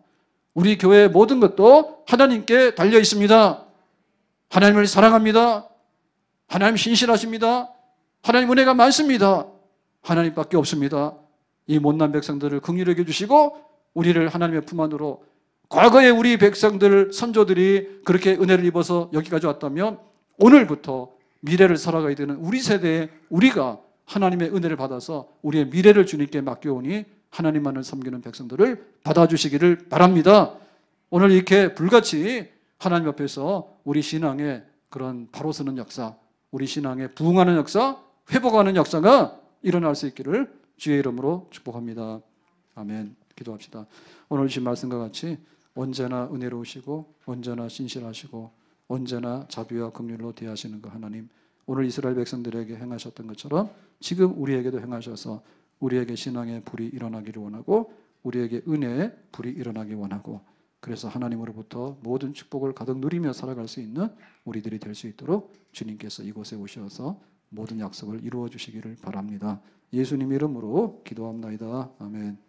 우리 교회의 모든 것도 하나님께 달려 있습니다. 하나님을 사랑합니다. 하나님 신실하십니다. 하나님 은혜가 많습니다. 하나님밖에 없습니다. 이 못난 백성들을 긍휼히 여겨주시고 우리를 하나님의 품 안으로, 과거에 우리 백성들 선조들이 그렇게 은혜를 입어서 여기까지 왔다면 오늘부터 미래를 살아가야 되는 우리 세대에 우리가 하나님의 은혜를 받아서 우리의 미래를 주님께 맡겨오니 하나님만을 섬기는 백성들을 받아주시기를 바랍니다. 오늘 이렇게 불같이 하나님 앞에서 우리 신앙의 그런 바로 서는 역사, 우리 신앙의 부응하는 역사, 회복하는 역사가 일어날 수 있기를 주의 이름으로 축복합니다. 아멘. 기도합시다. 오늘 주신 말씀과 같이 언제나 은혜로우시고 언제나 신실하시고 언제나 자비와 긍휼로 대하시는 그 하나님, 오늘 이스라엘 백성들에게 행하셨던 것처럼 지금 우리에게도 행하셔서 우리에게 신앙의 불이 일어나기를 원하고 우리에게 은혜의 불이 일어나기 원하고, 그래서 하나님으로부터 모든 축복을 가득 누리며 살아갈 수 있는 우리들이 될 수 있도록 주님께서 이곳에 오셔서 모든 약속을 이루어 주시기를 바랍니다. 예수님 이름으로 기도합나이다. 아멘.